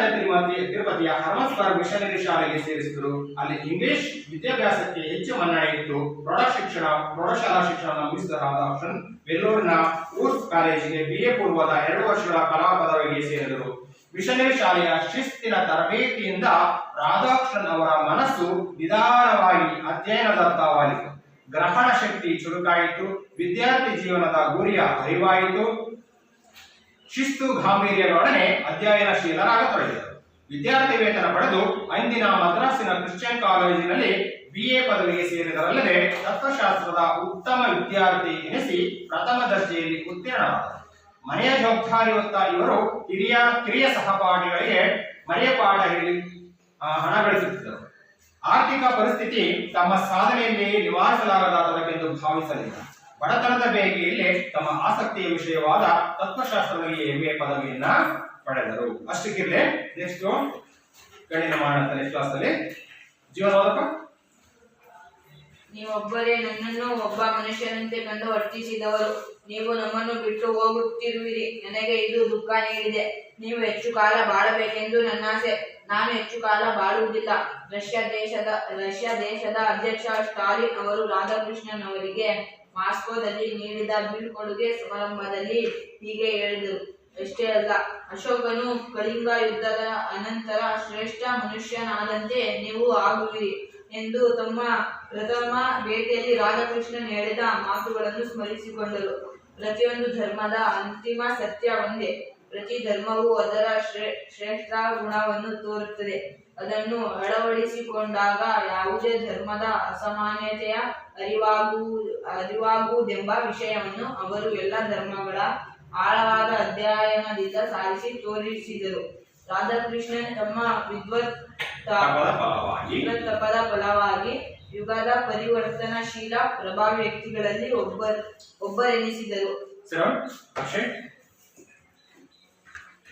ತಿರುಪತಿಯ ಹರ್ಮಸ್ಬರ್ಗ್ ಮಿಷನರಿ ಶಾಲೆಗೆ ಸೇರಿಸಿದರು. ಅಲ್ಲಿ ಇಂಗ್ಲಿಷ್ ವಿದ್ಯಾಭ್ಯಾಸಕ್ಕೆ ಹೆಚ್ಚು ಮನ್ನಣೆ ಇತ್ತು. ಪ್ರೌಢಶಾಲಾ ಶಿಕ್ಷಣ ಮುಗಿಸಿದ ರಾಧಾಕೃಷ್ಣನ್ ವೆಲ್ಲೂರಿನ ಊರ್ಸ್ ಕಾಲೇಜಿಗೆ BA ಪೂರ್ವದ 2 ವರ್ಷಗಳ ಕಲಾ ಪದವಿಗೆ ಸೇರಿದರು. ಮಿಷನರಿ ಶಾಲೆಯ ಶಿಸ್ತಿನ ತರಬೇತಿಯಿಂದ ರಾಧಾಕೃಷ್ಣನ್ ಅವರ ಮನಸ್ಸು ನಿಧಾನವಾಗಿ ಅಧ್ಯಯನದತ್ತ ವಾಲಿತು. ಗ್ರಹಣ ಶಕ್ತಿ ಚುರುಕಾಯಿತು. ವಿದ್ಯಾರ್ಥಿ ಜೀವನದ ಗುರಿಯ ಅರಿವಾಯಿತು. ಶಿಸ್ತು ಗಾಂಭೀರ್ಯಗಳೊಡನೆ ಅಧ್ಯಯನಶೀಲರಾಗತೊಡಗಿದರು. ವಿದ್ಯಾರ್ಥಿ ವೇತನ ಪಡೆದು ಅಂದಿನ ಮದ್ರಾಸಿನ ಕ್ರಿಶ್ಚಿಯನ್ ಕಾಲೇಜಿನಲ್ಲಿ BA ಪದವಿಗೆ ಸೇರಿದರಲ್ಲದೆ ತತ್ವಶಾಸ್ತ್ರದ ಉತ್ತಮ ವಿದ್ಯಾರ್ಥಿ ಎನಿಸಿ ಪ್ರಥಮ ದರ್ಜೆಯಲ್ಲಿ ಉತ್ತೀರ್ಣರಾದರು. ಮನೆಯ ಜವಾಬ್ದಾರಿ ಹೊತ್ತ ಇವರು ಕಿರಿಯ ಸಹಪಾಠಿಗಳಿಗೆ ಮನೆಯ ಪಾಠ ಹೇಳಿ ಹಣ ಗಳಿಸುತ್ತಿದ್ದರು. ಆರ್ಥಿಕ ಪರಿಸ್ಥಿತಿ ತಮ್ಮ ಸಾಧನೆಯಲ್ಲಿ ನಿವಾರಿಸಲಾಗದಾದವೆಂದು ಭಾವಿಸಲಿಲ್ಲ. ಬಡತನದ ಬೇಗೆಯಲ್ಲಿ ತಮ್ಮ ಆಸಕ್ತಿಯ ವಿಷಯವಾದ ತತ್ವಶಾಸ್ತ್ರದಲ್ಲಿ MA ಪದವಿಯನ್ನ ಪಡೆದರು. ಅಷ್ಟಕ್ಕಿರಲಿ. ನೆಕ್ಸ್ಟ್ ಗಣಿತ ಮಾಡೋಣ. ನೆಕ್ಸ್ಟ್ ಕ್ಲಾಸಲ್ಲಿ ಜೀವನೋದಕ. ನೀವೊಬ್ಬರೇ ನನ್ನನ್ನು ಒಬ್ಬ ಮನುಷ್ಯನಂತೆ ಕಂಡು ವರ್ತಿಸಿದವರು. ನೀವು ನಮ್ಮನ್ನು ಬಿಟ್ಟು ಹೋಗುತ್ತಿರುವಿರಿ. ನನಗೆ ಇದು ದುಃಖ ನೀಡಿದೆ. ನೀವು ಹೆಚ್ಚು ಕಾಲ ಬಾಳಬೇಕೆಂದು ನನ್ನಾಸೆ. ನಾನು ಹೆಚ್ಚು ಕಾಲ ಬಾಳುವುದಿಲ್ಲ. ರಷ್ಯಾ ದೇಶದ ಅಧ್ಯಕ್ಷ ಸ್ಟಾಲಿನ್ ಅವರು ರಾಧಾಕೃಷ್ಣನ್ ಅವರಿಗೆ ಮಾಸ್ಕೋದಲ್ಲಿ ನೀಡಿದ ಬೀಳ್ಕೊಡುಗೆ ಸಮಾರಂಭದಲ್ಲಿ ಹೀಗೆ ಹೇಳಿದರು. ಅಷ್ಟೇ ಅಲ್ಲ, ಅಶೋಕನು ಕಳಿಂಗ ಯುದ್ಧದ ಅನಂತರ ಶ್ರೇಷ್ಠ ಮನುಷ್ಯನಾದಂತೆ ನೀವು ಆಗುವಿರಿ ಎಂದು ತಮ್ಮ ಪ್ರಥಮ ಭೇಟಿಯಲ್ಲಿ ರಾಧಾಕೃಷ್ಣನ್ ಹೇಳಿದ ಮಾತುಗಳನ್ನು ಸ್ಮರಿಸಿಕೊಂಡರು. ಪ್ರತಿಯೊಂದು ಧರ್ಮದ ಅಂತಿಮ ಸತ್ಯ ಒಂದೇ. ಪ್ರತಿ ಧರ್ಮವು ಅದರ ಶ್ರೇಷ್ಠ ಗುಣವನ್ನು ತೋರುತ್ತದೆ. ಅದನ್ನು ಅಳವಡಿಸಿಕೊಂಡಾಗ ಯಾವುದೇ ಧರ್ಮದ ಅಸಾಮಾನ್ಯತೆಯ ಅರಿವಾಗುವುದೆಂಬ ವಿಷಯವನ್ನು ಅವರು ಎಲ್ಲ ಧರ್ಮಗಳ ಆಳವಾದ ಅಧ್ಯಯನದಿಂದ ಸಾಧಿಸಿ ತೋರಿಸಿದರು. ರಾಧಾಕೃಷ್ಣನ್ ತಮ್ಮ ವಿದ್ವತ್ತಪದ ಫಲವಾಗಿ ಯುಗದ ಪರಿವರ್ತನಾಶೀಲ ಪ್ರಭಾವಿ ವ್ಯಕ್ತಿಗಳಲ್ಲಿ ಒಬ್ಬರೆನಿಸಿದರು.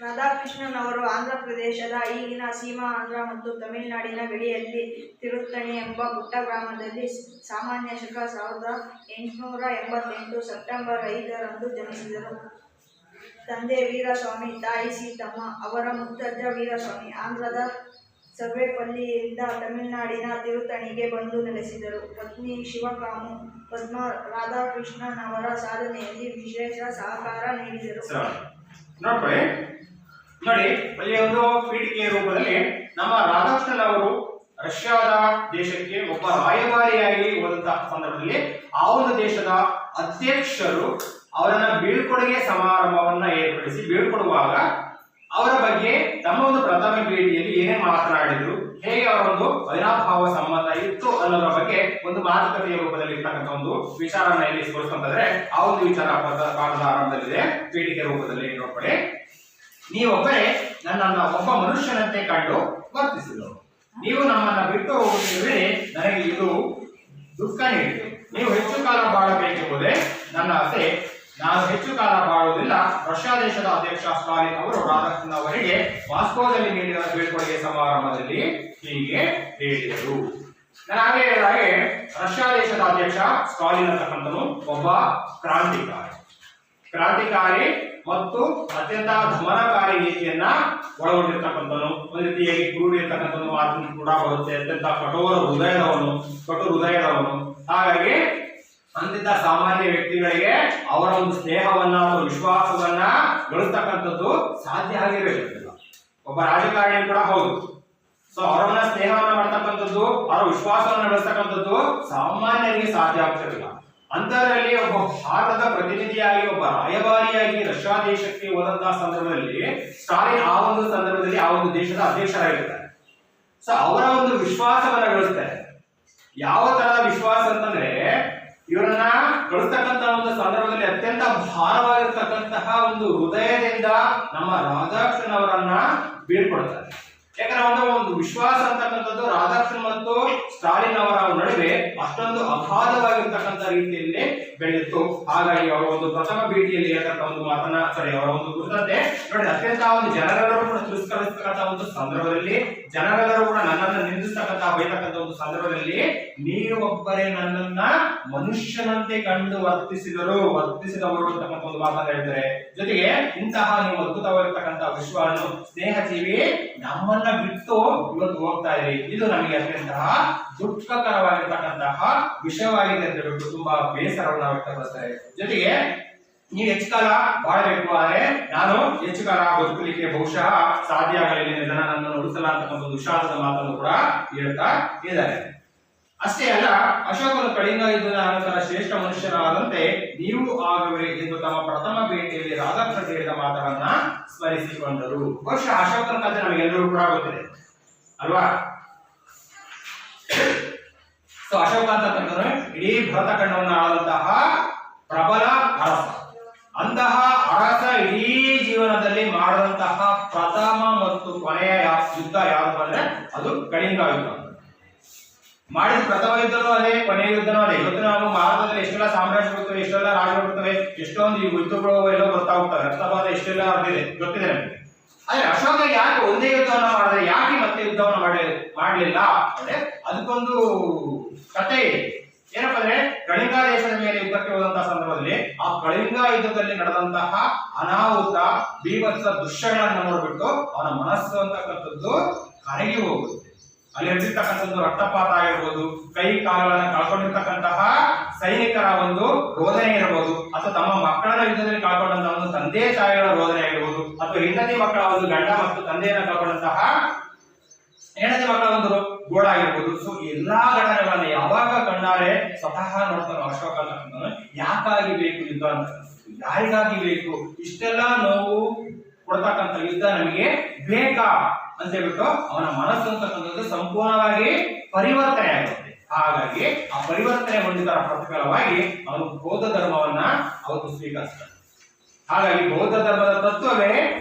ರಾಧಾಕೃಷ್ಣನ್ ಅವರು ಆಂಧ್ರಪ್ರದೇಶದ ಈಗಿನ ಸೀಮಾ ಆಂಧ್ರ ಮತ್ತು ತಮಿಳುನಾಡಿನ ಗಡಿಯಲ್ಲಿ ತಿರುತ್ತಣಿ ಎಂಬ ಪುಟ್ಟ ಗ್ರಾಮದಲ್ಲಿ ಸಾಮಾನ್ಯ ಶಕ 1888 ಸೆಪ್ಟೆಂಬರ್ 5ರಂದು ಜನಿಸಿದರು. ತಂದೆ ವೀರಸ್ವಾಮಿ, ತಾಯಿ ಸೀತಮ್ಮ. ಅವರ ಮುತ್ತಜ್ಜ ವೀರಸ್ವಾಮಿ ಆಂಧ್ರದ ಸರ್ವೇಪಲ್ಲಿಯಿಂದ ತಮಿಳುನಾಡಿನ ತಿರುತ್ತಣಿಗೆ ಬಂದು ನೆಲೆಸಿದರು. ಪತ್ನಿ ಶಿವಕಾಮು ಪದ್ಮ ರಾಧಾಕೃಷ್ಣನ್ ಅವರ ಸಾಧನೆಯಲ್ಲಿ ವಿಶೇಷ ಸಹಕಾರ ನೀಡಿದರು. ನೋಡಿ, ಅಲ್ಲಿ ಒಂದು ಪೀಠಿಕೆಯ ರೂಪದಲ್ಲಿ ನಮ್ಮ ರಾಧಾಕೃಷ್ಣನ್ ಅವರು ರಷ್ಯಾದ ದೇಶಕ್ಕೆ ಒಬ್ಬ ರಾಯಭಾರಿಯಾಗಿ ಹೋದಂತಹ ಸಂದರ್ಭದಲ್ಲಿ ಆ ಒಂದು ದೇಶದ ಅಧ್ಯಕ್ಷರು ಅವರನ್ನ ಬೀಳ್ಕೊಡುಗೆ ಸಮಾರಂಭವನ್ನ ಏರ್ಪಡಿಸಿ ಬೀಳ್ಕೊಡುವಾಗ ಅವರ ಬಗ್ಗೆ ತಮ್ಮ ಒಂದು ಪ್ರಥಮ ಭೇಟಿಯಲ್ಲಿ ಏನೇನು ಮಾತನಾಡಿದ್ರು, ಹೇಗೆ ಅವರ ಒಂದು ಅವಿನಾಭಾವ ಸಂಬಂಧ ಇತ್ತು ಅನ್ನೋದ್ರ ಬಗ್ಗೆ ಒಂದು ಮಾತುಕತೆಯ ರೂಪದಲ್ಲಿ ಇರ್ತಕ್ಕಂಥ ಒಂದು ವಿಚಾರನ ಇಲ್ಲಿ ಸ್ಫೋರಿಸ್ತಂತಂದ್ರೆ ಆ ಒಂದು ವಿಚಾರ ಪಾಠದ ಆರಂಭದಲ್ಲಿದೆ. ಪೀಠಿಕೆ ರೂಪದಲ್ಲಿ ನೋಡ್ಕೊಳ್ಳಿ. ನೀವೊಬ್ಬರೇ ನನ್ನನ್ನು ಒಬ್ಬ ಮನುಷ್ಯನಂತೆ ಕಂಡು ವರ್ತಿಸಿದರು. ನೀವು ನಮ್ಮನ್ನ ಬಿಟ್ಟು ಹೋಗುತ್ತಿರುವಿರಿ. ನನಗೆ ಇದು ದುಃಖ ನೀಡಿದೆ. ನೀವು ಹೆಚ್ಚು ಕಾಲ ಬಾಳಬೇಕೆಂಬುದೇ ನನ್ನ ಆಸೆ. ನಾನು ಹೆಚ್ಚು ಕಾಲ ಬಾಳುವುದಿಲ್ಲ. ರಷ್ಯಾ ದೇಶದ ಅಧ್ಯಕ್ಷ ಸ್ಟಾಲಿನ್ ಅವರು ರಾಧಾಕೃಷ್ಣನ್ ಅವರಿಗೆ ಮಾಸ್ಕೋದಲ್ಲಿ ನೀಡಿದ ಬೀಳ್ಕೊಡುಗೆ ಸಮಾರಂಭದಲ್ಲಿ ಹೀಗೆ ಹೇಳಿದರು. ನಾನು ಆಗಲೇ ಹೇಳಿದ ಹಾಗೆ ರಷ್ಯಾ ದೇಶದ ಅಧ್ಯಕ್ಷ ಸ್ಟಾಲಿನ್ ಅಂತಕ್ಕಂಥನು ಒಬ್ಬ ಕ್ರಾಂತಿಕಾರಿ ಮತ್ತು ಅತ್ಯಂತ ದಮನಕಾರಿ ನೀತಿಯನ್ನ ಒಳಗೊಂಡಿರ್ತಕ್ಕಂಥವನು. ಒಂದು ರೀತಿಯಾಗಿ ಕ್ರೂರಿ ಇರ್ತಕ್ಕಂಥ ಮಾತನ್ನು ಕೂಡ ಬರುತ್ತೆ. ಅತ್ಯಂತ ಕಟು ಹೃದಯದವನು. ಹಾಗಾಗಿ ಅಂತಿದ್ದ ಸಾಮಾನ್ಯ ವ್ಯಕ್ತಿಗಳಿಗೆ ಅವರ ಒಂದು ಸ್ನೇಹವನ್ನ ಅಥವಾ ವಿಶ್ವಾಸವನ್ನ ಗಳಿಸ್ತಕ್ಕಂಥದ್ದು ಸಾಧ್ಯ ಆಗಿರಲಿಲ್ಲ. ಒಬ್ಬ ರಾಜಕಾರಣಿ ಕೂಡ ಹೌದು. ಸೊ ಅವರನ್ನ ಸ್ನೇಹವನ್ನ ಮಾಡ್ತಕ್ಕಂಥದ್ದು, ಅವರ ವಿಶ್ವಾಸವನ್ನ ಗಳಿಸ್ತಕ್ಕಂಥದ್ದು ಸಾಮಾನ್ಯರಿಗೆ ಸಾಧ್ಯ ಆಗ್ತಿರಲಿಲ್ಲ. ಅಂತರಲ್ಲಿ ಒಬ್ಬ ಭಾರತದ ಪ್ರತಿನಿಧಿಯಾಗಿ, ಒಬ್ಬ ರಾಯಭಾರಿಯಾಗಿ ರಷ್ಯಾ ದೇಶಕ್ಕೆ ಹೋದಂತಹ ಸಂದರ್ಭದಲ್ಲಿ ಸ್ಟಾಲಿನ್ ಆ ಒಂದು ಸಂದರ್ಭದಲ್ಲಿ ಆ ಒಂದು ದೇಶದ ಅಧ್ಯಕ್ಷರಾಗಿರ್ತಾರೆ. ಸೊ ಅವರ ಒಂದು ವಿಶ್ವಾಸವನ್ನ ಗಳಿಸ್ತಾರೆ. ಯಾವ ತರಹದ ವಿಶ್ವಾಸ ಅಂತಂದ್ರೆ, ಇವರನ್ನ ಗಳಿಸ್ತಕ್ಕಂತ ಒಂದು ಸಂದರ್ಭದಲ್ಲಿ ಅತ್ಯಂತ ಭಾರವಾಗಿರ್ತಕ್ಕಂತಹ ಒಂದು ಹೃದಯದಿಂದ ನಮ್ಮ ರಾಧಾಕೃಷ್ಣನ್ ಅವರನ್ನ ಬೀಳ್ಕೊಡ್ತಾರೆ. ಯಾಕಂದ್ರೆ ಒಂದು ವಿಶ್ವಾಸ ಅಂತಕ್ಕಂಥದ್ದು ರಾಧಾಕೃಷ್ಣನ್ ಮತ್ತು ಸ್ಟಾಲಿನ್ ಅವರ ನಡುವೆ ಅಷ್ಟೊಂದು ಅಗಾಧವಾಗಿರ್ತಕ್ಕಂಥ ರೀತಿಯಲ್ಲಿ ಬೆಳೆಯಿತು. ಹಾಗಾಗಿ ಅವರ ಒಂದು ಪ್ರಥಮ ಭೇಟಿಯಲ್ಲಿ ಹೇಳ್ತಕ್ಕಂಥ ಒಂದು ಮಾತನ್ನ ಅವರ ಒಂದು ಕುರಿತಂತೆ ನೋಡಿ, ಅತ್ಯಂತ ಒಂದು ಜನರೆಲ್ಲರೂ ಕೂಡ ತಿರಸ್ಕರಿಸ್ತಕ್ಕಂಥ ಒಂದು ಸಂದರ್ಭದಲ್ಲಿ, ಜನರೆಲ್ಲರೂ ಕೂಡ ನನ್ನನ್ನು ನಿಂದಿಸ್ತಕ್ಕಂಥ ಬೈತಕ್ಕಂಥ ಒಂದು ಸಂದರ್ಭದಲ್ಲಿ ನೀವೊಬ್ಬರೇ ನನ್ನನ್ನ ಮನುಷ್ಯನಂತೆ ಕಂಡು ವರ್ತಿಸಿದವರು ಅಂತಕ್ಕಂಥ ಒಂದು ಮಾತನ್ನ ಹೇಳ್ತಾರೆ. ಜೊತೆಗೆ ಇಂತಹ ನೀವು ಅದ್ಭುತವಾಗಿರ್ತಕ್ಕಂಥ ವಿಶ್ವವನ್ನು ಸ್ನೇಹಜೀವಿ ನಮ್ಮನ್ನ ಬಿಟ್ಟು ಇವತ್ತು ಹೋಗ್ತಾ ಇರಿ, ಇದು ನಮಗೆ ಅತ್ಯಂತ ದುಃಖಕರವಾಗಿರ್ತಕ್ಕಂತಹ ವಿಷಯವಾಗಿದೆ ಅಂತ ಹೇಳ್ಬಿಟ್ಟು ತುಂಬಾ ಬೇಸರವನ್ನು ವ್ಯಕ್ತಪಡಿಸ್ತಾರೆ. ಜೊತೆಗೆ ನೀವು ಹೆಚ್ಚು ಕಾಲ ಬಾಳಬೇಕು, ಆದ್ರೆ ನಾನು ಹೆಚ್ಚು ಕಾಲ ಬದುಕಲಿಕ್ಕೆ ಬಹುಶಃ ಸಾಧ್ಯ ಆಗಲಿಲ್ಲ, ಜನ ನನ್ನನ್ನು ಉಳಿಸಲ್ಲ ಅಂತಕ್ಕಂಥ ಒಂದು ವಿಷಾದದ ಮಾತನ್ನು ಕೂಡ ಹೇಳ್ತಾ ಇದ್ದಾರೆ. ಅಷ್ಟೇ ಅಲ್ಲ, ಅಶೋಕನು ಕಳಿಂಗ ಯುದ್ಧದ ನಂತರ ಶ್ರೇಷ್ಠ ಮನುಷ್ಯರಾದಂತೆ ನೀವು ಆಗುವಿರಿ ಎಂದು ತಮ್ಮ ಪ್ರಥಮ ಭೇಟಿಯಲ್ಲಿ ರಾಧಾಕೃಷ್ಣ ಹೇಳಿದ ಮಾತನ್ನ ಸ್ಮರಿಸಿಕೊಂಡರು. ಬಹುಶಃ ಅಶೋಕನ ಕಥೆ ನಮಗೆಲ್ಲರೂ ಕೂಡ ಗೊತ್ತಿದೆ ಅಲ್ವಾ? ಸೊ ಅಶೋಕ ಅಂತಕ್ಕಂಥವ್ರು ಇಡೀ ಭರತ ಖಂಡವನ್ನು ಆಳದಂತಹ ಪ್ರಬಲ ಅರಸ. ಅಂತಹ ಅರಸ ಇಡೀ ಜೀವನದಲ್ಲಿ ಮಾಡಿದಂತಹ ಪ್ರಥಮ ಮತ್ತು ಕೊನೆಯ ಯುದ್ಧ ಯಾವುದು ಅಂದ್ರೆ ಅದು ಕಳಿಂಗ ಯುದ್ಧ. ಮಾಡಿದ ಪ್ರಥಮ ಯುದ್ಧನೂ ಅದೇ, ಕೊನೆಯ ಯುದ್ಧನೂ ಅದೇ. ಇವತ್ತು ನಾವು ಭಾರತದಲ್ಲಿ ಎಷ್ಟೆಲ್ಲ ಸಾಮ್ರಾಜ್ಯ ಬರ್ತವೆ, ಎಷ್ಟೆಲ್ಲ ರಾಜ್ಯ ಬರ್ತವೆ, ಎಷ್ಟೊಂದು ಯುದ್ಧಗಳು ಎಲ್ಲ ಬರ್ತಾ ಹೋಗ್ತವೆ, ರಕ್ತಪಾತ ಎಷ್ಟೆಲ್ಲ ಗೊತ್ತಿದೆ ನಮಗೆ. ಆದ್ರೆ ಅಶೋಕ ಯಾಕೆ ಒಂದೇ ಯುದ್ಧವನ್ನ ಮಾಡಿದ್ರೆ, ಯಾಕೆ ಮತ್ತೆ ಯುದ್ಧವನ್ನ ಮಾಡಲಿಲ್ಲ ಅಂದ್ರೆ ಅದಕ್ಕೊಂದು ಕಥೆ ಇದೆ. ಏನಪ್ಪಾ ಅಂದ್ರೆ, ಕಳಿಂಗ ದೇಶದ ಮೇಲೆ ಯುದ್ಧಕ್ಕೆ ಹೋದಂತಹ ಸಂದರ್ಭದಲ್ಲಿ ಆ ಕಳಿಂಗ ಯುದ್ಧದಲ್ಲಿ ನಡೆದಂತಹ ಅನಾಹುತ, ಬೀಭತ್ಸ ದೃಶ್ಯಗಳನ್ನ ನೋಡ್ಬಿಟ್ಟು ಅವನ ಮನಸ್ಸು ಅಂತಕ್ಕಂಥದ್ದು ಕರಗಿ ಹೋಗುತ್ತೆ. ಅಲ್ಲಿ ನಡೆದಿರ್ತಕ್ಕಂಥದ್ದು ರಕ್ತಪಾತ ಆಗಿರ್ಬೋದು, ಕೈ ಕಾಲುಗಳನ್ನ ಕಳ್ಕೊಂಡಿರ್ತಕ್ಕಂತಹ ಸೈನಿಕರ ಒಂದು ರೋದನೆ ಇರಬಹುದು, ಅಥವಾ ತಮ್ಮ ಮಕ್ಕಳನ್ನ ಯುದ್ಧದಲ್ಲಿ ಕಳ್ಕೊಂಡಂತಹ ಒಂದು ತಂದೆ ತಾಯಿಗಳ ರೋದನೆ ಆಗಿರ್ಬೋದು, ಅಥವಾ ಹೆಂಡತಿ ಮಕ್ಕಳ ಒಂದು ಗಂಡ ಮತ್ತು ತಂದೆಯನ್ನ ಕಳ್ಕೊಂಡಂತಹ ಹೆಂಡತಿ ಮಕ್ಕಳ ಒಂದು ಗೋಳಾಗಿರ್ಬೋದು. ಸೊ ಎಲ್ಲಾ ಘಟನೆಗಳನ್ನ ಯಾವಾಗ ಕಂಡಾರೆ ಸ್ವತಃ ನೋಡ್ತಾನೆ ಅಶೋಕ ಅಂತಕ್ಕಂಥ, ಯಾಕಾಗಿ ಬೇಕು ಯುದ್ಧ ಅಂತಕ್ಕಂಥದ್ದು, ಯಾರಿಗಾಗಿ ಬೇಕು, ಇಷ್ಟೆಲ್ಲ ನೋವು ಕೊಡ್ತಕ್ಕಂಥ ಯುದ್ಧ ನಮಗೆ ಬೇಕಾ ಅಂತ ಹೇಳ್ಬಿಟ್ಟು ಅವನ ಮನಸ್ಸು ಅಂತಕ್ಕಂಥದ್ದು ಸಂಪೂರ್ಣವಾಗಿ ಪರಿವರ್ತನೆ ಆಗುತ್ತೆ. ಹಾಗಾಗಿ ಆ ಪರಿವರ್ತನೆ ಹೊಂದಿದರ ಪ್ರತಿಫಲವಾಗಿ ಅವನು ಬೌದ್ಧ ಧರ್ಮವನ್ನ ಅವತ್ತು ಸ್ವೀಕರಿಸ್ತಾನೆ. ಹಾಗಾಗಿ ಬೌದ್ಧ ಧರ್ಮದ ತತ್ವವೇ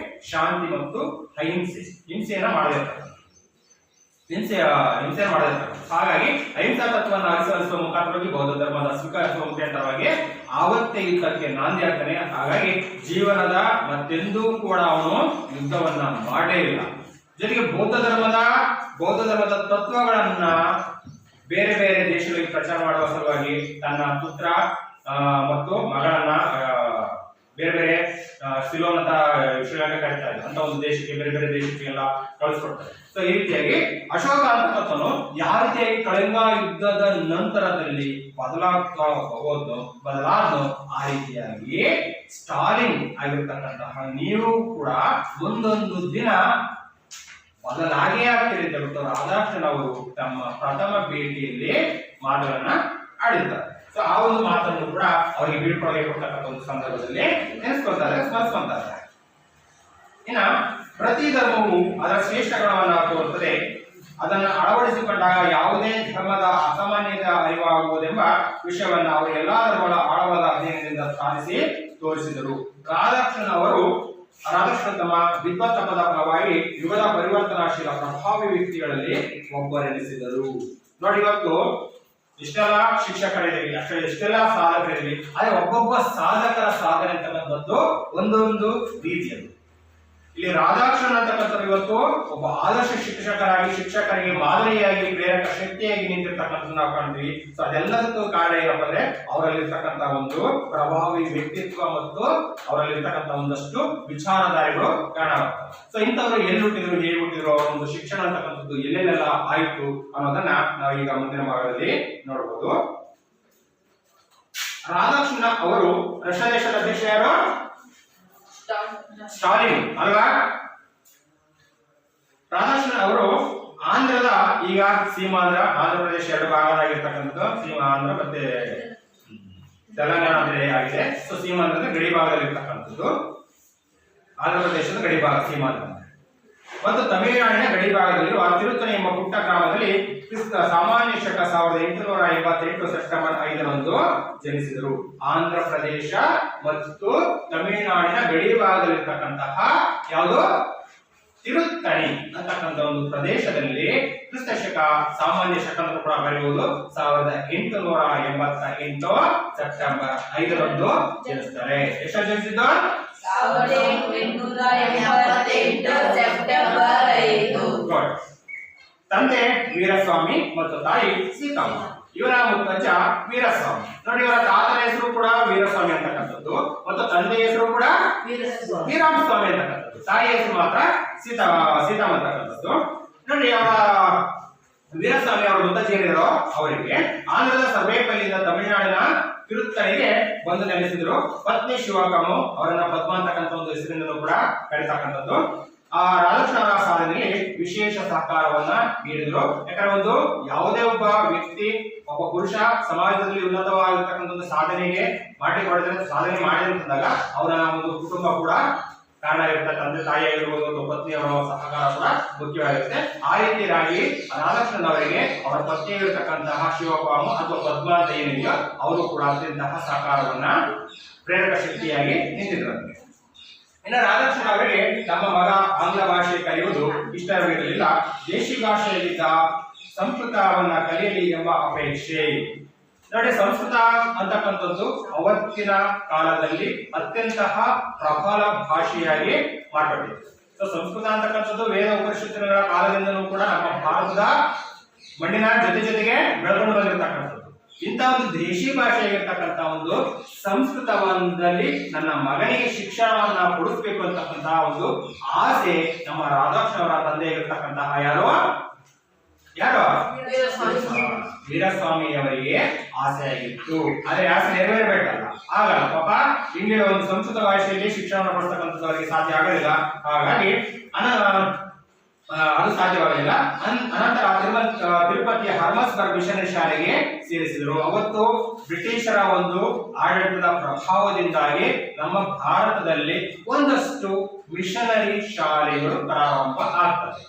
ಶಾಂತಿ ಮತ್ತು ಅಹಿಂಸೆ, ಹಿಂಸೆಯನ್ನ ಮಾಡದಿರ್ತಾರೆ, ಹಿಂಸೆ ಮಾಡದಿರ್ತಾರೆ. ಹಾಗಾಗಿ ಅಹಿಂಸಾ ತತ್ವವನ್ನು ಅನುಸರಿಸುವ ಮುಖಾಂತರವಾಗಿ ಬೌದ್ಧ ಧರ್ಮದ ಸ್ವೀಕರಿಸುವ ಮುಖಾಂತರವಾಗಿ ಆವತ್ತೇ ಯುದ್ಧಕ್ಕೆ ನಾಂದಿ ಆಗ್ತಾನೆ. ಹಾಗಾಗಿ ಜೀವನದ ಮತ್ತೆಂದೂ ಕೂಡ ಅವನು ಯುದ್ಧವನ್ನ ಮಾಡೇ ಇಲ್ಲ. ಜೊತೆಗೆ ಬೌದ್ಧ ಧರ್ಮದ ತತ್ವಗಳನ್ನ ಬೇರೆ ಬೇರೆ ದೇಶಗಳಿಗೆ ಪ್ರಚಾರ ಮಾಡುವ ಸಲುವಾಗಿ ತನ್ನ ಪುತ್ರ ಮತ್ತು ಮಗಳನ್ನ ಬೇರೆ ಬೇರೆ ಸಿಲೋನ್ ಅಂತ ಶ್ರೀಲಂಕಾ ಕರೀತಾರೆ ಅಂತ ಒಂದು ದೇಶಕ್ಕೆ, ಬೇರೆ ಬೇರೆ ದೇಶಕ್ಕೆ ಎಲ್ಲ ಕಳಿಸ್ಕೊಡ್ತಾರೆ. ಸೊ ಈ ರೀತಿಯಾಗಿ ಅಶೋಕ ಅಂತಕ್ಕಂಥವನು ಯಾವ ರೀತಿಯಾಗಿ ಕಳಿಂಗ ಯುದ್ಧದ ನಂತರದಲ್ಲಿ ಬದಲಾದೋ ಆ ರೀತಿಯಾಗಿ ಸ್ಟಾಲಿನ್ ಆಗಿರ್ತಕ್ಕಂತಹ ನೀವು ಕೂಡ ಮುಂದೊಂದು ದಿನ ಬದಲಾಗೇ ಆಗ್ತಿದೆ ಅಂತ ಹೇಳ್ಬಿಟ್ಟು ರಾಧಾಕೃಷ್ಣನ್ ಅವರು ತಮ್ಮ ಪ್ರಥಮ ಭೇಟಿಯಲ್ಲಿ ಮಾತುಗಳನ್ನ ಆಡಿರ್ತಾರೆ. ಸೊ ಆ ಒಂದು ಮಾತನ್ನು ಕೂಡ ಅವರಿಗೆ ಬೀಳ್ಕೊಡುಗೆ ಕೊಡ್ತಕ್ಕಂಥ ಒಂದು ಸಂದರ್ಭದಲ್ಲಿ ನೆನೆಸ್ಕೊಳ್ತಾರೆ, ಸ್ಮರಿಸ್ಕೊಂತಾರೆ. ಇನ್ನ ಪ್ರತಿ ಧರ್ಮವು ಅದರ ಶ್ರೇಷ್ಠ ಗುಣವನ್ನ ತೋರುತ್ತದೆ, ಅದನ್ನು ಅಳವಡಿಸಿಕೊಂಡಾಗ ಯಾವುದೇ ಧರ್ಮದ ಅಸಾಮಾನ್ಯತೆ ಅರಿವಾಗುವುದೆಂಬ ವಿಷಯವನ್ನ ಅವರು ಎಲ್ಲಾ ಧರ್ಮಗಳ ಆಳವಾದ ಅಧ್ಯಯನದಿಂದ ಸಾಧಿಸಿ ತೋರಿಸಿದರು. ರಾಧಾಕೃಷ್ಣನ್ ತಮ್ಮ ವಿದ್ವತ್ ತಪದ ಫಲವಾಗಿ ಯುಗದ ಪರಿವರ್ತನಾಶೀಲ ಪ್ರಭಾವಿ ವ್ಯಕ್ತಿಗಳಲ್ಲಿ ಒಬ್ಬರೆನಿಸಿದರು. ನೋಡಿ, ಇವತ್ತು ಎಷ್ಟೆಲ್ಲ ಶಿಕ್ಷಕರಿದ್ದೀವಿ, ಎಷ್ಟೆಲ್ಲ ಸಾಧಕರಿದ್ದೀವಿ, ಆದ್ರೆ ಒಬ್ಬೊಬ್ಬ ಸಾಧಕರ ಸಾಧನೆ ಅಂತಕ್ಕಂಥದ್ದು ಒಂದೊಂದು ರೀತಿಯದು. ಇಲ್ಲಿ ರಾಧಾಕೃಷ್ಣನ್ ಅಂತಕ್ಕಂಥವ್ರು ಇವತ್ತು ಒಬ್ಬ ಆದರ್ಶ ಶಿಕ್ಷಕರಿಗೆ ಮಾದರಿಯಾಗಿ ಪ್ರೇರಕ ಶಕ್ತಿಯಾಗಿ ನಿಂತಿರ್ತಕ್ಕಂಥ ನಾವು ಕಾಣ್ತೀವಿ. ಸೊ ಅದೆಲ್ಲದಕ್ಕೂ ಕಾರಣ ಏನಪ್ಪ ಅಂದ್ರೆ ಅವರಲ್ಲಿರ್ತಕ್ಕಂಥ ಒಂದು ಪ್ರಭಾವಿ ವ್ಯಕ್ತಿತ್ವ ಮತ್ತು ಅವರಲ್ಲಿರ್ತಕ್ಕಂಥ ಒಂದಷ್ಟು ವಿಚಾರಧಾರೆಗಳು ಕಾರಣ. ಸೊ ಇಂಥವ್ರು ಎಲ್ಲಿ ಹುಟ್ಟಿದ್ರು, ಹೇಗೆ ಹುಟ್ಟಿದ್ರು, ಅವರ ಒಂದು ಶಿಕ್ಷಣ ಅಂತಕ್ಕಂಥದ್ದು ಎಲ್ಲೆಲ್ಲೆಲ್ಲ ಆಯ್ತು ಅನ್ನೋದನ್ನ ನಾವೀಗ ಮುಂದಿನ ಭಾಗದಲ್ಲಿ ನೋಡಬಹುದು. ರಾಧಾಕೃಷ್ಣ ಅವರು ರಷ್ಯಾ ದೇಶದ ಅಧ್ಯಕ್ಷ ಯಾರು? ಸ್ಟಾಲಿನ್ ಅಲ್ವಾ? ರಾಧಾಕೃಷ್ಣ ಅವರು ಆಂಧ್ರದ, ಈಗ ಸೀಮಾಂಧ್ರ ಆಂಧ್ರ ಪ್ರದೇಶ ಎರಡು ಭಾಗದಾಗಿರ್ತಕ್ಕಂಥದ್ದು, ಸೀಮಾ ಆಂಧ್ರ ಮತ್ತೆ ತೆಲಂಗಾಣ ಆಗಿದೆ. ಸೊ ಸೀಮಾಂಧ್ರದ ಗಡಿ ಭಾಗದಲ್ಲಿ ಇರ್ತಕ್ಕಂಥದ್ದು ಆಂಧ್ರ ಪ್ರದೇಶದ ಗಡಿ ಭಾಗ ಸೀಮಾಂಧ್ರ ಮತ್ತು ತಮಿಳುನಾಡಿನ ಗಡಿ ಭಾಗದಲ್ಲಿರುವ ತಿರುತ್ತಣಿ ಎಂಬ ಪುಟ್ಟ ಗ್ರಾಮದಲ್ಲಿ ಸಾಮಾನ್ಯ ಶಕ 1858 ಸೆಪ್ಟೆಂಬರ್ 5ರಂದು ಜನಿಸಿದರು. ಆಂಧ್ರ ಪ್ರದೇಶ ಮತ್ತು ತಮಿಳುನಾಡಿನ ಗಡಿ ಭಾಗದಲ್ಲಿರ್ತಕ್ಕಂತಹ ಯಾವುದು ತಿರುತ್ತಣಿ ಅಂತಕ್ಕಂಥ ಒಂದು ಪ್ರದೇಶದಲ್ಲಿ ಕ್ರಿಸ್ತ ಶಕ ಸಾಮಾನ್ಯ ಶಕ ಅಂತ ಕೂಡ ಬರೆಯುವುದು 1888 ಸೆಪ್ಟೆಂಬರ್ 5ರಂದು ಜನಿಸ್ತಾರೆ. ಎಷ್ಟು ಜನಿಸಿದ್ದು? 1888 ಸೆಪ್ಟೆಂಬರ್ 5. ತಂದೆ ವೀರಸ್ವಾಮಿ ಮತ್ತು ತಾಯಿ ಸೀತಮ್ಮ. ಇವರ ಮುತ್ತಜ್ಜ ವೀರಸ್ವಾಮಿ. ನೋಡಿ, ಇವರ ತಾತನ ಹೆಸರು ಕೂಡ ವೀರಸ್ವಾಮಿ ಅಂತಕ್ಕಂಥದ್ದು ಮತ್ತು ತಂದೆಯ ಹೆಸರು ಕೂಡ ವೀರಾಮಸ್ವಾಮಿ ಅಂತಕ್ಕಂಥದ್ದು. ತಾಯಿಯ ಹೆಸರು ಮಾತ್ರ ಸೀತಮ್ಮ ಅಂತಕ್ಕಂಥದ್ದು. ನೋಡಿ, ಅವರ ವೀರಸ್ವಾಮಿ ಅವರ ಮುತ್ತಜ್ಜಿ ಏನಿರೋ ಅವರಿಗೆ ಆಂಧ್ರದ ಸರ್ವೇಪಲ್ಲಿಯಿಂದ ತಮಿಳುನಾಡಿನ ತಿರುತ್ತಣಿಗೆ ಬಂದು ನೆಲೆಸಿದ್ರು. ಪತ್ನಿ ಶಿವಕಮ್ಮು ಅವರನ್ನ ಪದ್ಮ ಅಂತಕ್ಕಂಥ ಒಂದು ಹೆಸರಿನಿಂದ ಕೂಡ ಕರೀತಕ್ಕಂಥದ್ದು. ಆ ರಾಧಾಕೃಷ್ಣ ಅವರ ಸಾಧನೆಯಲ್ಲಿ ವಿಶೇಷ ಸಹಕಾರವನ್ನ ನೀಡಿದ್ರು. ಯಾಕಂದ್ರೆ ಒಂದು ಯಾವುದೇ ಒಬ್ಬ ವ್ಯಕ್ತಿ, ಒಬ್ಬ ಪುರುಷ ಸಮಾಜದಲ್ಲಿ ಉನ್ನತವಾಗಿರ್ತಕ್ಕಂಥ ಒಂದು ಸಾಧನೆ ಮಾಡಿದಂತಾಗ ಅವರ ಒಂದು ಕುಟುಂಬ ಕೂಡ ಕಾರಣ ಇರುತ್ತೆ. ತಂದೆ ತಾಯಿ ಆಗಿರ್ಬೋದು ಅಥವಾ ಪತ್ನಿಯವರ ಸಹಕಾರ ಕೂಡ ಮುಖ್ಯವಾಗಿರುತ್ತೆ. ಆ ರೀತಿಯಾಗಿ ರಾಧಾಕೃಷ್ಣನ್ ಅವರಿಗೆ ಅವರ ಪತ್ನಿಯಾಗಿರ್ತಕ್ಕಂತಹ ಶಿವಕಮ್ಮ ಅಥವಾ ಪದ್ಮ ಅಂತ ಏನಿದೆಯೋ ಅವರು ಕೂಡ ಅತ್ಯಂತಹ ಸಹಕಾರವನ್ನ ಪ್ರೇರಕ ಶಕ್ತಿಯಾಗಿ ನಿಂತಿದ್ರು. ಇನ್ನು ರಾಧಾಕೃಷ್ಣ ಅವರಿಗೆ ತಮ್ಮ ಮಗ ಆಂಗ್ಲ ಭಾಷೆ ಕಲಿಯುವುದು ಇಷ್ಟವಿರಲಿಲ್ಲ. ದೇಶಿ ಭಾಷೆಯಲ್ಲಿದ್ದ ಸಂಸ್ಕೃತವನ್ನ ಕಲಿಯಲಿ ಎಂಬ ಅಪೇಕ್ಷೆ. ನೋಡಿ, ಸಂಸ್ಕೃತ ಅಂತಕ್ಕಂಥದ್ದು ಅವತ್ತಿನ ಕಾಲದಲ್ಲಿ ಅತ್ಯಂತ ಪ್ರಬಲ ಭಾಷೆಯಾಗಿ ಮಾರ್ಪಟ್ಟಿದೆ. ಸೊ ಸಂಸ್ಕೃತ ಅಂತಕ್ಕಂಥದ್ದು ವೇದ ಉಪನಿಷತ್ತುಗಳ ಕಾಲದಿಂದಲೂ ಕೂಡ ನಮ್ಮ ಭಾರತದ ಮಣ್ಣಿನ ಜೊತೆಗೆ ಬೆಳೆದುಕೊಂಡು ಬಂದಿರತಕ್ಕಂಥದ್ದು. ಇಂಥ ಒಂದು ದೇಶಿ ಭಾಷೆಯಾಗಿರ್ತಕ್ಕಂಥ ಒಂದು ಸಂಸ್ಕೃತದಲ್ಲಿ ನನ್ನ ಮಗನಿಗೆ ಶಿಕ್ಷಣವನ್ನ ಕೊಡಿಸ್ಬೇಕು ಅಂತಕ್ಕಂತಹ ಒಂದು ಆಸೆ ನಮ್ಮ ರಾಧಾಕೃಷ್ಣ ಅವರ ತಂದೆ ಆಗಿರ್ತಕ್ಕಂತಹ ಯಾರು ವೀರಸ್ವಾಮಿ ಅವರಿಗೆ ಆಸೆ ಆಗಿತ್ತು. ಆದ್ರೆ ಆಸೆ ನೆರವೇರಬೇಕಲ್ಲ, ಆಗಲ್ಲ ಪಾಪ. ಇಲ್ಲಿ ಒಂದು ಸಂಸ್ಕೃತ ಭಾಷೆಯಲ್ಲಿ ಶಿಕ್ಷಣವನ್ನು ಕೊಡ್ತಕ್ಕಂಥದ್ದು ಅವರಿಗೆ ಸಾಧ್ಯ ಆಗಲಿಲ್ಲ. ಹಾಗಾಗಿ ಅದು ಸಾಧ್ಯವಾಗಲಿಲ್ಲ. ಅನಂತರ ತಿರುಪತಿಯ ಹರ್ಮಸ್ಬರ್ಗ್ ಮಿಷನರಿ ಶಾಲೆಗೆ ಸೇರಿಸಿದರು. ಅವತ್ತು ಬ್ರಿಟಿಷರ ಒಂದು ಆಡಳಿತದ ಪ್ರಭಾವದಿಂದಾಗಿ ನಮ್ಮ ಭಾರತದಲ್ಲಿ ಒಂದಷ್ಟು ಮಿಷನರಿ ಶಾಲೆಗಳು ಪ್ರಾರಂಭ ಆಗ್ತದೆ.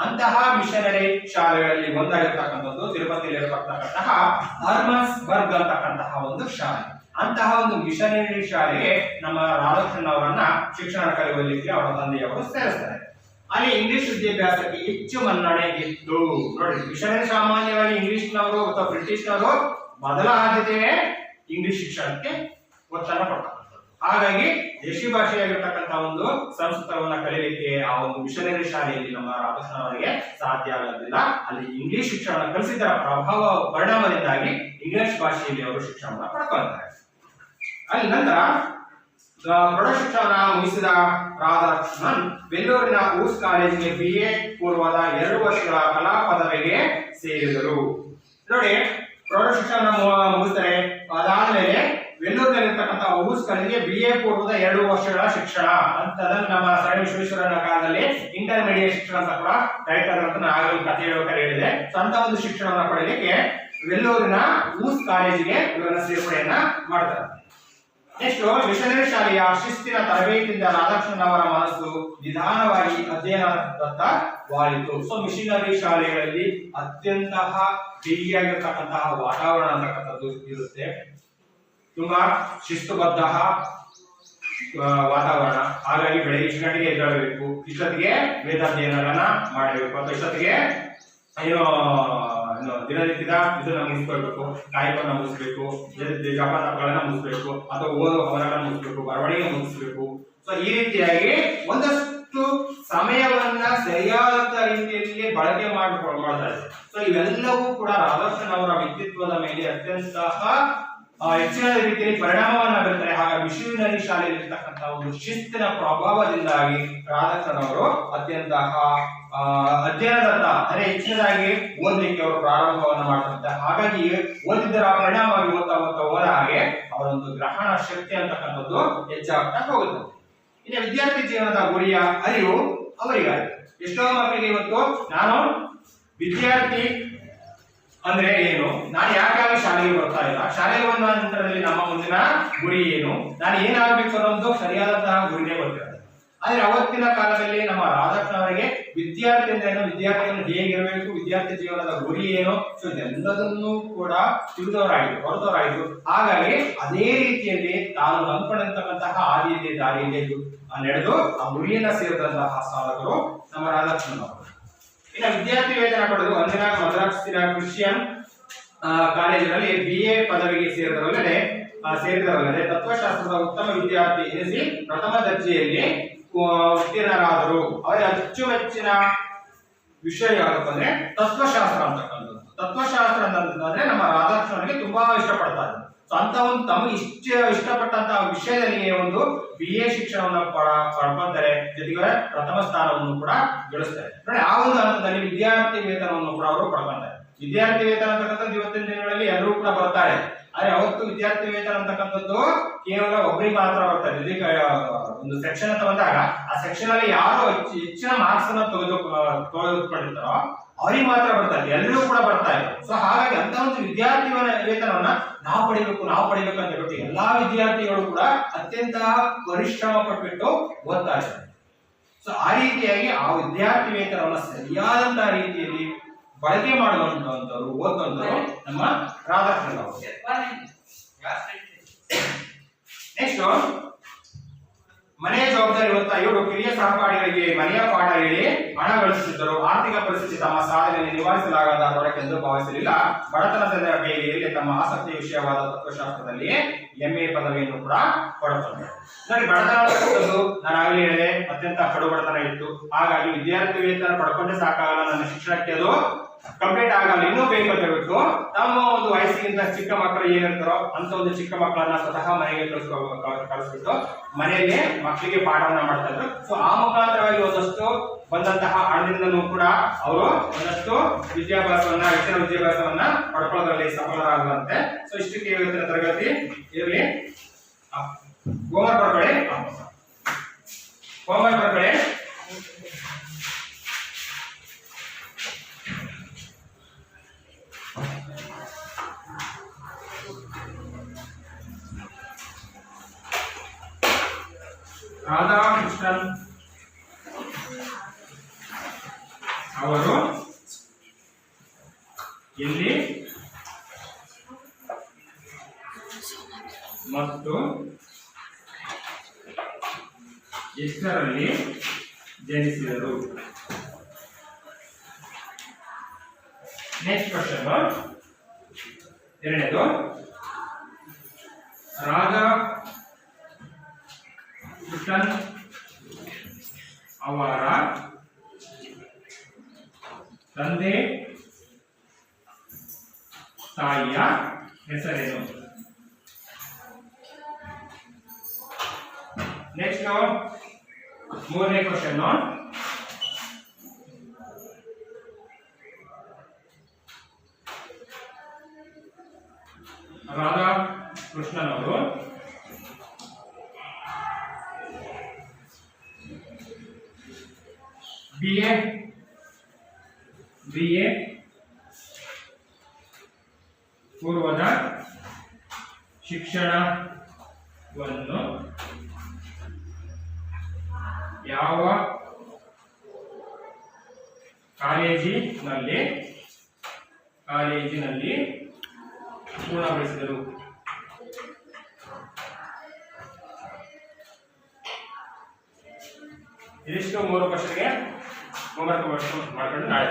ಅಂತಹ ಮಿಷನರಿ ಶಾಲೆಗಳಲ್ಲಿ ಒಂದಾಗಿರ್ತಕ್ಕಂಥದ್ದು ತಿರುಪತಿಯಲ್ಲಿ ಇರತಕ್ಕಂತಹ ಹರ್ಮಸ್ಬರ್ಗ್ ಅಂತಕ್ಕಂತಹ ಒಂದು ಶಾಲೆ. ಅಂತಹ ಒಂದು ಮಿಷನರಿ ಶಾಲೆಗೆ ನಮ್ಮ ರಾಧಾಕೃಷ್ಣನ್ ಅವರನ್ನ ಶಿಕ್ಷಣ ಕಲಿಯುವಲ್ಲಿಗೆ ಅವರ ತಂದೆಯವರು ಸೇರಿಸ್ತಾರೆ. ಅಲ್ಲಿ ಇಂಗ್ಲಿಷ್ ವಿದ್ಯಾಭ್ಯಾಸಕ್ಕೆ ಹೆಚ್ಚು ಮನ್ನಣೆ ಇತ್ತು. ನೋಡಿ, ಮಿಷನರಿ ಸಾಮಾನ್ಯವಾಗಿ ಇಂಗ್ಲಿಷ್ನವರು ಅಥವಾ ಬ್ರಿಟಿಷ್ನವರು ಮೊದಲ ಆದ್ಯತೆಯೇ ಇಂಗ್ಲಿಷ್ ಶಿಕ್ಷಣಕ್ಕೆ ಒತ್ತನ್ನು ಕೊಡ್ತಕ್ಕಂಥದ್ದು. ಹಾಗಾಗಿ ದೇಶಿ ಭಾಷೆಯಾಗಿರ್ತಕ್ಕಂಥ ಒಂದು ಸಂಸ್ಕೃತವನ್ನ ಕಲಿಯಲಿಕ್ಕೆ ಆ ಒಂದು ಮಿಷನರಿ ಶಾಲೆಯಲ್ಲಿ ನಮ್ಮ ರಾಧಾಕೃಷ್ಣ ಅವರಿಗೆ ಸಾಧ್ಯ ಆಗೋದಿಲ್ಲ. ಅಲ್ಲಿ ಇಂಗ್ಲಿಷ್ ಶಿಕ್ಷಣ ಕಲಿಸಿದರ ಪ್ರಭಾವ ಪರಿಣಾಮದಿಂದಾಗಿ ಇಂಗ್ಲಿಷ್ ಭಾಷೆಯಲ್ಲಿ ಅವರು ಶಿಕ್ಷಣವನ್ನು ಪಡ್ಕೊಳ್ತಾರೆ. ಅಲ್ಲಿ ನಂತರ ಪ್ರೌಢ ಶಿಕ್ಷಣ ಮುಗಿಸಿದ ರಾಧಾಕೃಷ್ಣನ್ ಬೆಂಗಳೂರಿನ ಊಸ್ ಕಾಲೇಜಿಗೆ BA ಪೂರ್ವದ 2 ವರ್ಷಗಳ ಕಲಾ ಪದವಿಗೆ ಸೇರಿದರು. ನೋಡಿ, ಪ್ರೌಢ ಶಿಕ್ಷಣ ಮುಗಿಸ್ತಾರೆ. ಅದಾದ್ಮೇಲೆ ಬೆಂಗಳೂರಿನಲ್ಲಿರ್ತಕ್ಕಂಥ ಊಸ್ ಕಾಲೇಜಿಗೆ BA ಪೂರ್ವದ 2 ವರ್ಷಗಳ ಶಿಕ್ಷಣ ಅಂತ ನಮ್ಮ ಸರ್ ವಿಶ್ವೇಶ್ವರಯ್ಯನ ಕಾಲದಲ್ಲಿ ಇಂಟರ್ಮೀಡಿಯೇಟ್ ಶಿಕ್ಷಣ ಅಂತ ಕೂಡ ಕರೀತಾರೆ ಅಂತ ನಾನು ಕಥೆ ಹೇಳಿದೆ. ಸ್ವಂತ ಒಂದು ಶಿಕ್ಷಣವನ್ನು ಪಡೆಯಲಿಕ್ಕೆ ಬೆಂಗಳೂರಿನ ಊಸ್ ಕಾಲೇಜಿಗೆ ಇವರನ್ನ ಸೇರ್ಪಡೆಯನ್ನ ಮಾಡ್ತಾರೆ. ನೆಕ್ಸ್ಟ್, ಮಿಷನರಿ ಶಾಲೆಯ ಶಿಸ್ತಿನ ತರಬೇತಿಯಿಂದ ರಾಧಾಕೃಷ್ಣನ್ ಅವರ ಮನಸ್ಸು ನಿಧಾನವಾಗಿ ಅಧ್ಯಯನದತ್ತ ವಾಲಿತು. ಸೊ ಮಿಷನರಿ ಶಾಲೆಗಳಲ್ಲಿ ಅತ್ಯಂತ ಬಿಗಿಯಾಗಿರ್ತಕ್ಕಂತಹ ವಾತಾವರಣ ಅಂತಕ್ಕಂಥದ್ದು ಇರುತ್ತೆ. ತುಂಬಾ ಶಿಸ್ತುಬದ್ಧ ವಾತಾವರಣ. ಹಾಗಾಗಿ ಬೆಳಗ್ಗೆ ಇಷ್ಟು ಗಂಟೆಗೆ ಎದ್ದೇಳಬೇಕು, ಇಷ್ಟೊತ್ತಿಗೆ ವೇದಾಧ್ಯಯನಗಳನ್ನ ಮಾಡಬೇಕು, ಅಥವಾ ಇಷ್ಟೊತ್ತಿಗೆ ದಿನನಿತ್ಯದ ಇದನ್ನ ಮುಗಿಸ್ಕೊಳ್ಬೇಕು, ಕಾಯಕವನ್ನ ಮುಗಿಸ್ಬೇಕು, ಜಪತಪಗಳನ್ನ ಮುಗಿಸ್ಬೇಕು, ಅಥವಾ ಓದುವ ಅವರನ್ನ ಮುಗಿಸ್ಬೇಕು, ಬರವಣಿಗೆ ಮುಗಿಸ್ಬೇಕು. ಸೊ ಈ ರೀತಿಯಾಗಿ ಒಂದಷ್ಟು ಬಳಕೆ ಮಾಡ್ತಾರೆ. ಸೊ ಇವೆಲ್ಲವೂ ಕೂಡ ರಾಧಾಕೃಷ್ಣನ್ ಅವರ ವ್ಯಕ್ತಿತ್ವದ ಮೇಲೆ ಅತ್ಯಂತ ಹೆಚ್ಚಿನ ರೀತಿಯಲ್ಲಿ ಪರಿಣಾಮವನ್ನ ಬೀರುತ್ತಾರೆ. ಹಾಗಾಗಿ ವಿಶ್ವವಿದ್ಯಾಲಯ ಶಾಲೆಯಲ್ಲಿ ಇರ್ತಕ್ಕಂಥ ಒಂದು ಶಿಸ್ತಿನ ಪ್ರಭಾವದಿಂದಾಗಿ ರಾಧಾಕೃಷ್ಣನ್ ಅವರು ಅತ್ಯಂತ ಅಧ್ಯಯನದತ್ತ ಅಂದ್ರೆ ಹೆಚ್ಚಿನದಾಗಿ ಓದಲಿಕ್ಕೆ ಅವರು ಪ್ರಾರಂಭವನ್ನ ಮಾಡ್ತಾರೆ. ಹಾಗಾಗಿ ಓದಿದ್ದರ ಪರಿಣಾಮವಾಗಿ ಓದ್ತಾ ಹೋದ ಹಾಗೆ ಅವರೊಂದು ಗ್ರಹಣ ಶಕ್ತಿ ಅಂತಕ್ಕಂಥದ್ದು ಹೆಚ್ಚಾಗ್ತಾ ಹೋಗುತ್ತೆ. ಇನ್ನು ವಿದ್ಯಾರ್ಥಿ ಜೀವನದ ಗುರಿಯ ಅರಿವು ಅವರಿಗಾಗಿ ಎಷ್ಟೋ ಮಕ್ಕಳಿಗೆ ಇವತ್ತು ನಾನು ವಿದ್ಯಾರ್ಥಿ ಅಂದ್ರೆ ಏನು, ನಾನು ಯಾಕಾಗಿ ಶಾಲೆಗೆ ಬರ್ತಾ ಇಲ್ಲ, ಶಾಲೆಗೆ ಬಂದ ನಂತರದಲ್ಲಿ ನಮ್ಮ ಮುಂದಿನ ಗುರಿ ಏನು, ನಾನು ಏನಾಗಬೇಕು ಅನ್ನೋದು ಸರಿಯಾದಂತಹ ಗುರಿನೇ ಗೊತ್ತಿರುತ್ತೆ. ಆದ್ರೆ ಅವತ್ತಿನ ಕಾಲದಲ್ಲಿ ನಮ್ಮ ರಾಧಾಕೃಷ್ಣ ಅವರಿಗೆ ವಿದ್ಯಾರ್ಥಿ ಅಂದ್ರೆ ವಿದ್ಯಾರ್ಥಿಯನ್ನು ಹೇಗಿರಬೇಕು, ವಿದ್ಯಾರ್ಥಿ ಜೀವನದ ಗುರಿ ಏನು, ಸೊ ಇದೆಲ್ಲದನ್ನೂ ಕೂಡ ಹೊರದವರಾಯಿತು. ಹಾಗಾಗಿ ಅದೇ ರೀತಿಯಲ್ಲಿ ತಾನು ನಂಬಿಕೊಂಡಂತಕ್ಕಂತಹ ದಾರಿಯಲ್ಲಿ ನಡೆದು ಆ ಗುರಿಯನ್ನ ಸೇರಿದಂತಹ ಸಾಧಕರು ನಮ್ಮ ರಾಧಾಕೃಷ್ಣ ಅವರು. ಇನ್ನು ವಿದ್ಯಾರ್ಥಿ ವೇತನ ಪಡೆದು ಒಂದಿನ ಮದ್ರಾಸ್ ಕ್ರಿಶ್ಚಿಯನ್ ಕಾಲೇಜಿನಲ್ಲಿ BA ಪದವಿಗೆ ಸೇರಿದವಲ್ಲದೆ ತತ್ವಶಾಸ್ತ್ರದ ಉತ್ತಮ ವಿದ್ಯಾರ್ಥಿ ಎನಿಸಿ ಪ್ರಥಮ ದರ್ಜೆಯಲ್ಲಿ ಉತ್ತೀರ್ಣರಾದರು. ಅವರ ಅಚ್ಚುಮೆಚ್ಚಿನ ವಿಷಯ ಯಾವಪ್ಪ ಅಂದ್ರೆ ತತ್ವಶಾಸ್ತ್ರ ಅಂತಕ್ಕಂಥದ್ದು. ತತ್ವಶಾಸ್ತ್ರ ಅಂತಂದ್ರೆ ನಮ್ಮ ರಾಧಾಕೃಷ್ಣನಿಗೆ ತುಂಬಾ ಇಷ್ಟಪಡ್ತಾರೆ. ಸೊ ಅಂತ ಒಂದು ತಮಗೆ ಇಷ್ಟಪಟ್ಟಂತಹ ವಿಷಯದಲ್ಲಿ ಒಂದು BA ಶಿಕ್ಷಣವನ್ನು ಪಡ್ಕೊತಾರೆ, ಜೊತೆಗೆ ಪ್ರಥಮ ಸ್ಥಾನವನ್ನು ಕೂಡ ಗಳಿಸ್ತಾರೆ. ನೋಡಿ ಆ ಒಂದು ಹಂತದಲ್ಲಿ ವಿದ್ಯಾರ್ಥಿ ವೇತನವನ್ನು ಕೂಡ ಅವರು ಪಡ್ಕೊಂತಾರೆ. ವಿದ್ಯಾರ್ಥಿ ವೇತನ ಅಂತಕ್ಕಂಥದ್ದು ಇವತ್ತಿನ ದಿನಗಳಲ್ಲಿ ಎಲ್ಲರೂ ಕೂಡ ಬರ್ತಾರೆ. ಆದ್ರೆ ಅವತ್ತು ವಿದ್ಯಾರ್ಥಿ ವೇತನ ಅಂತಕ್ಕಂಥದ್ದು ಕೇವಲ ಒಬ್ಬರಿಗೆ ಮಾತ್ರ ಬರ್ತಾರೆ. ಜೊತೆಗೆ ಒಂದು ಸೆಕ್ಷನ್ ಅಂತ ಬಂದಾಗ ಆ ಸೆಕ್ಷನ್ ಅಲ್ಲಿ ಯಾರು ಹೆಚ್ಚಿನ ಮಾರ್ಕ್ಸ್ ಅನ್ನ ತೆಗೆದುಕೊಂಡಿರ್ತಾರೋ ಅವ್ರಿಗೆ ಮಾತ್ರ ಬರ್ತಾರೆ, ಎಲ್ಲರೂ ಕೂಡ ಬರ್ತಾರೆ. ಸೊ ಹಾಗಾಗಿ ಅಂತ ಒಂದು ವಿದ್ಯಾರ್ಥಿ ವೇತನವನ್ನ ನಾವು ಪಡಿಬೇಕು ಅಂತ ಹೇಳ್ಬಿಟ್ಟು ಎಲ್ಲಾ ವಿದ್ಯಾರ್ಥಿಗಳು ಕೂಡ ಅತ್ಯಂತ ಪರಿಶ್ರಮ ಪಟ್ಬಿಟ್ಟು ಓದ್ತಾ ಇದ್ದಾರೆ. ಸೊ ಆ ರೀತಿಯಾಗಿ ಆ ವಿದ್ಯಾರ್ಥಿ ವೇತನವನ್ನ ಸರಿಯಾದಂತಹ ರೀತಿಯಲ್ಲಿ ಬಳಕೆ ಮಾಡುವಂತವರು ಓದುವಂತವರು ನಮ್ಮ ರಾಧಾಕೃಷ್ಣನ್ ಅವರು. ನೆಕ್ಸ್ಟ್ ಮನೆಯ ಜವಾಬ್ದಾರಿ ಹೊತ್ತ ಇವರು ಕಿರಿಯ ಸಹಪಾಠಿಗಳಿಗೆ ಮನೆಯ ಪಾಠ ಹೇಳಿ ಹಣ ಗಳಿಸುತ್ತಿದ್ದರು. ಆರ್ಥಿಕ ಪರಿಸ್ಥಿತಿ ತಮ್ಮ ಸಾಧನೆಯನ್ನು ನಿವಾರಿಸಲಾಗದ ಹೊರಕೆಂದು ಭಾವಿಸಲಿಲ್ಲ. ಬಡತನದ ಬೇಗೆಯಲ್ಲಿ ತಮ್ಮ ಆಸಕ್ತಿಯ ವಿಷಯವಾದ ತತ್ವಶಾಸ್ತ್ರದಲ್ಲಿ MA ಪದವಿಯನ್ನು ಕೂಡ ಪಡೆದುಕೊಂಡರು. ನನಗೆ ಬಡತನ ನಾನು ಆಗಲೇ ಹೇಳಿದೆ, ಅತ್ಯಂತ ಕಡು ಬಡತನ ಇತ್ತು. ಹಾಗಾಗಿ ವಿದ್ಯಾರ್ಥಿ ವೇತನ ಪಡ್ಕೊಂಡೆ ಸಾಕಾಗಲ್ಲ, ನನ್ನ ಶಿಕ್ಷಣಕ್ಕೆ ಅದು ಕಂಪ್ಲೀಟ್ ಆಗಲ್ಲ, ಇನ್ನೂ ಬೇಕು ಅಂತ ಹೇಳ್ಬಿಟ್ಟು ನಮ್ಮ ಒಂದು ವಯಸ್ಸಿಗಿಂತ ಚಿಕ್ಕ ಮಕ್ಕಳು ಏನಿರ್ತಾರೋ ಅಂತ ಒಂದು ಚಿಕ್ಕ ಮಕ್ಕಳನ್ನ ಸ್ವತಃ ಮನೆಗೆ ಕಳಿಸ್ಬಿಟ್ಟು ಮನೆಯಲ್ಲಿ ಮಕ್ಕಳಿಗೆ ಪಾಠವನ್ನ ಮಾಡ್ತಾ ಇದ್ರು. ಸೊ ಆ ಮುಖಾಂತರವಾಗಿ ಒಂದಷ್ಟು ಬಂದಂತಹ ಹಣದಿಂದಲೂ ಕೂಡ ಅವರು ಒಂದಷ್ಟು ಹೆಚ್ಚಿನ ವಿದ್ಯಾಭ್ಯಾಸವನ್ನ ಪಡ್ಕೊಳ್ಳೋದ್ರಲ್ಲಿ ಸಫಲರಾಗುವಂತೆ. ಸೊ ಇಷ್ಟಕ್ಕೆ ಇವತ್ತಿನ ತರಗತಿ ಇರಲಿ. ಹೋಮ್ವರ್ಕ್ ಬರ್ಕೊಳ್ಳಿ. ರಾಧಾಕೃಷ್ಣನ್ ಅವರು ಎಲ್ಲಿ ಮತ್ತು ಎಷ್ಟರಲ್ಲಿ ಜನಿಸಿದರು? ನೆಕ್ಸ್ಟ್ ಕ್ವಶನ್, ಎರಡನೇದು, ರಾಧಾಕೃಷ್ಣನ್ ಅವರ ತಂದೆ ತಾಯಿಯ ಹೆಸರೇನು? ನೆಕ್ಸ್ಟ್ ಮೂರನೇ ಕ್ವಶನ್, ರಾಧಾಕೃಷ್ಣನ್ ಅವರು BA ಪೂರ್ವದ ಶಿಕ್ಷಣವನ್ನು ಯಾವ ಕಾಲೇಜಿನಲ್ಲಿ ಪೂರ್ಣಗೊಳಿಸಿದರು? ಇದಿಷ್ಟು ಮೂರು ಕ್ವಶನ್ಗೆ ಹೋಮ್ವರ್ಕ್ ಮಾಡ್ಕೊಂಡು ನಾಳೆ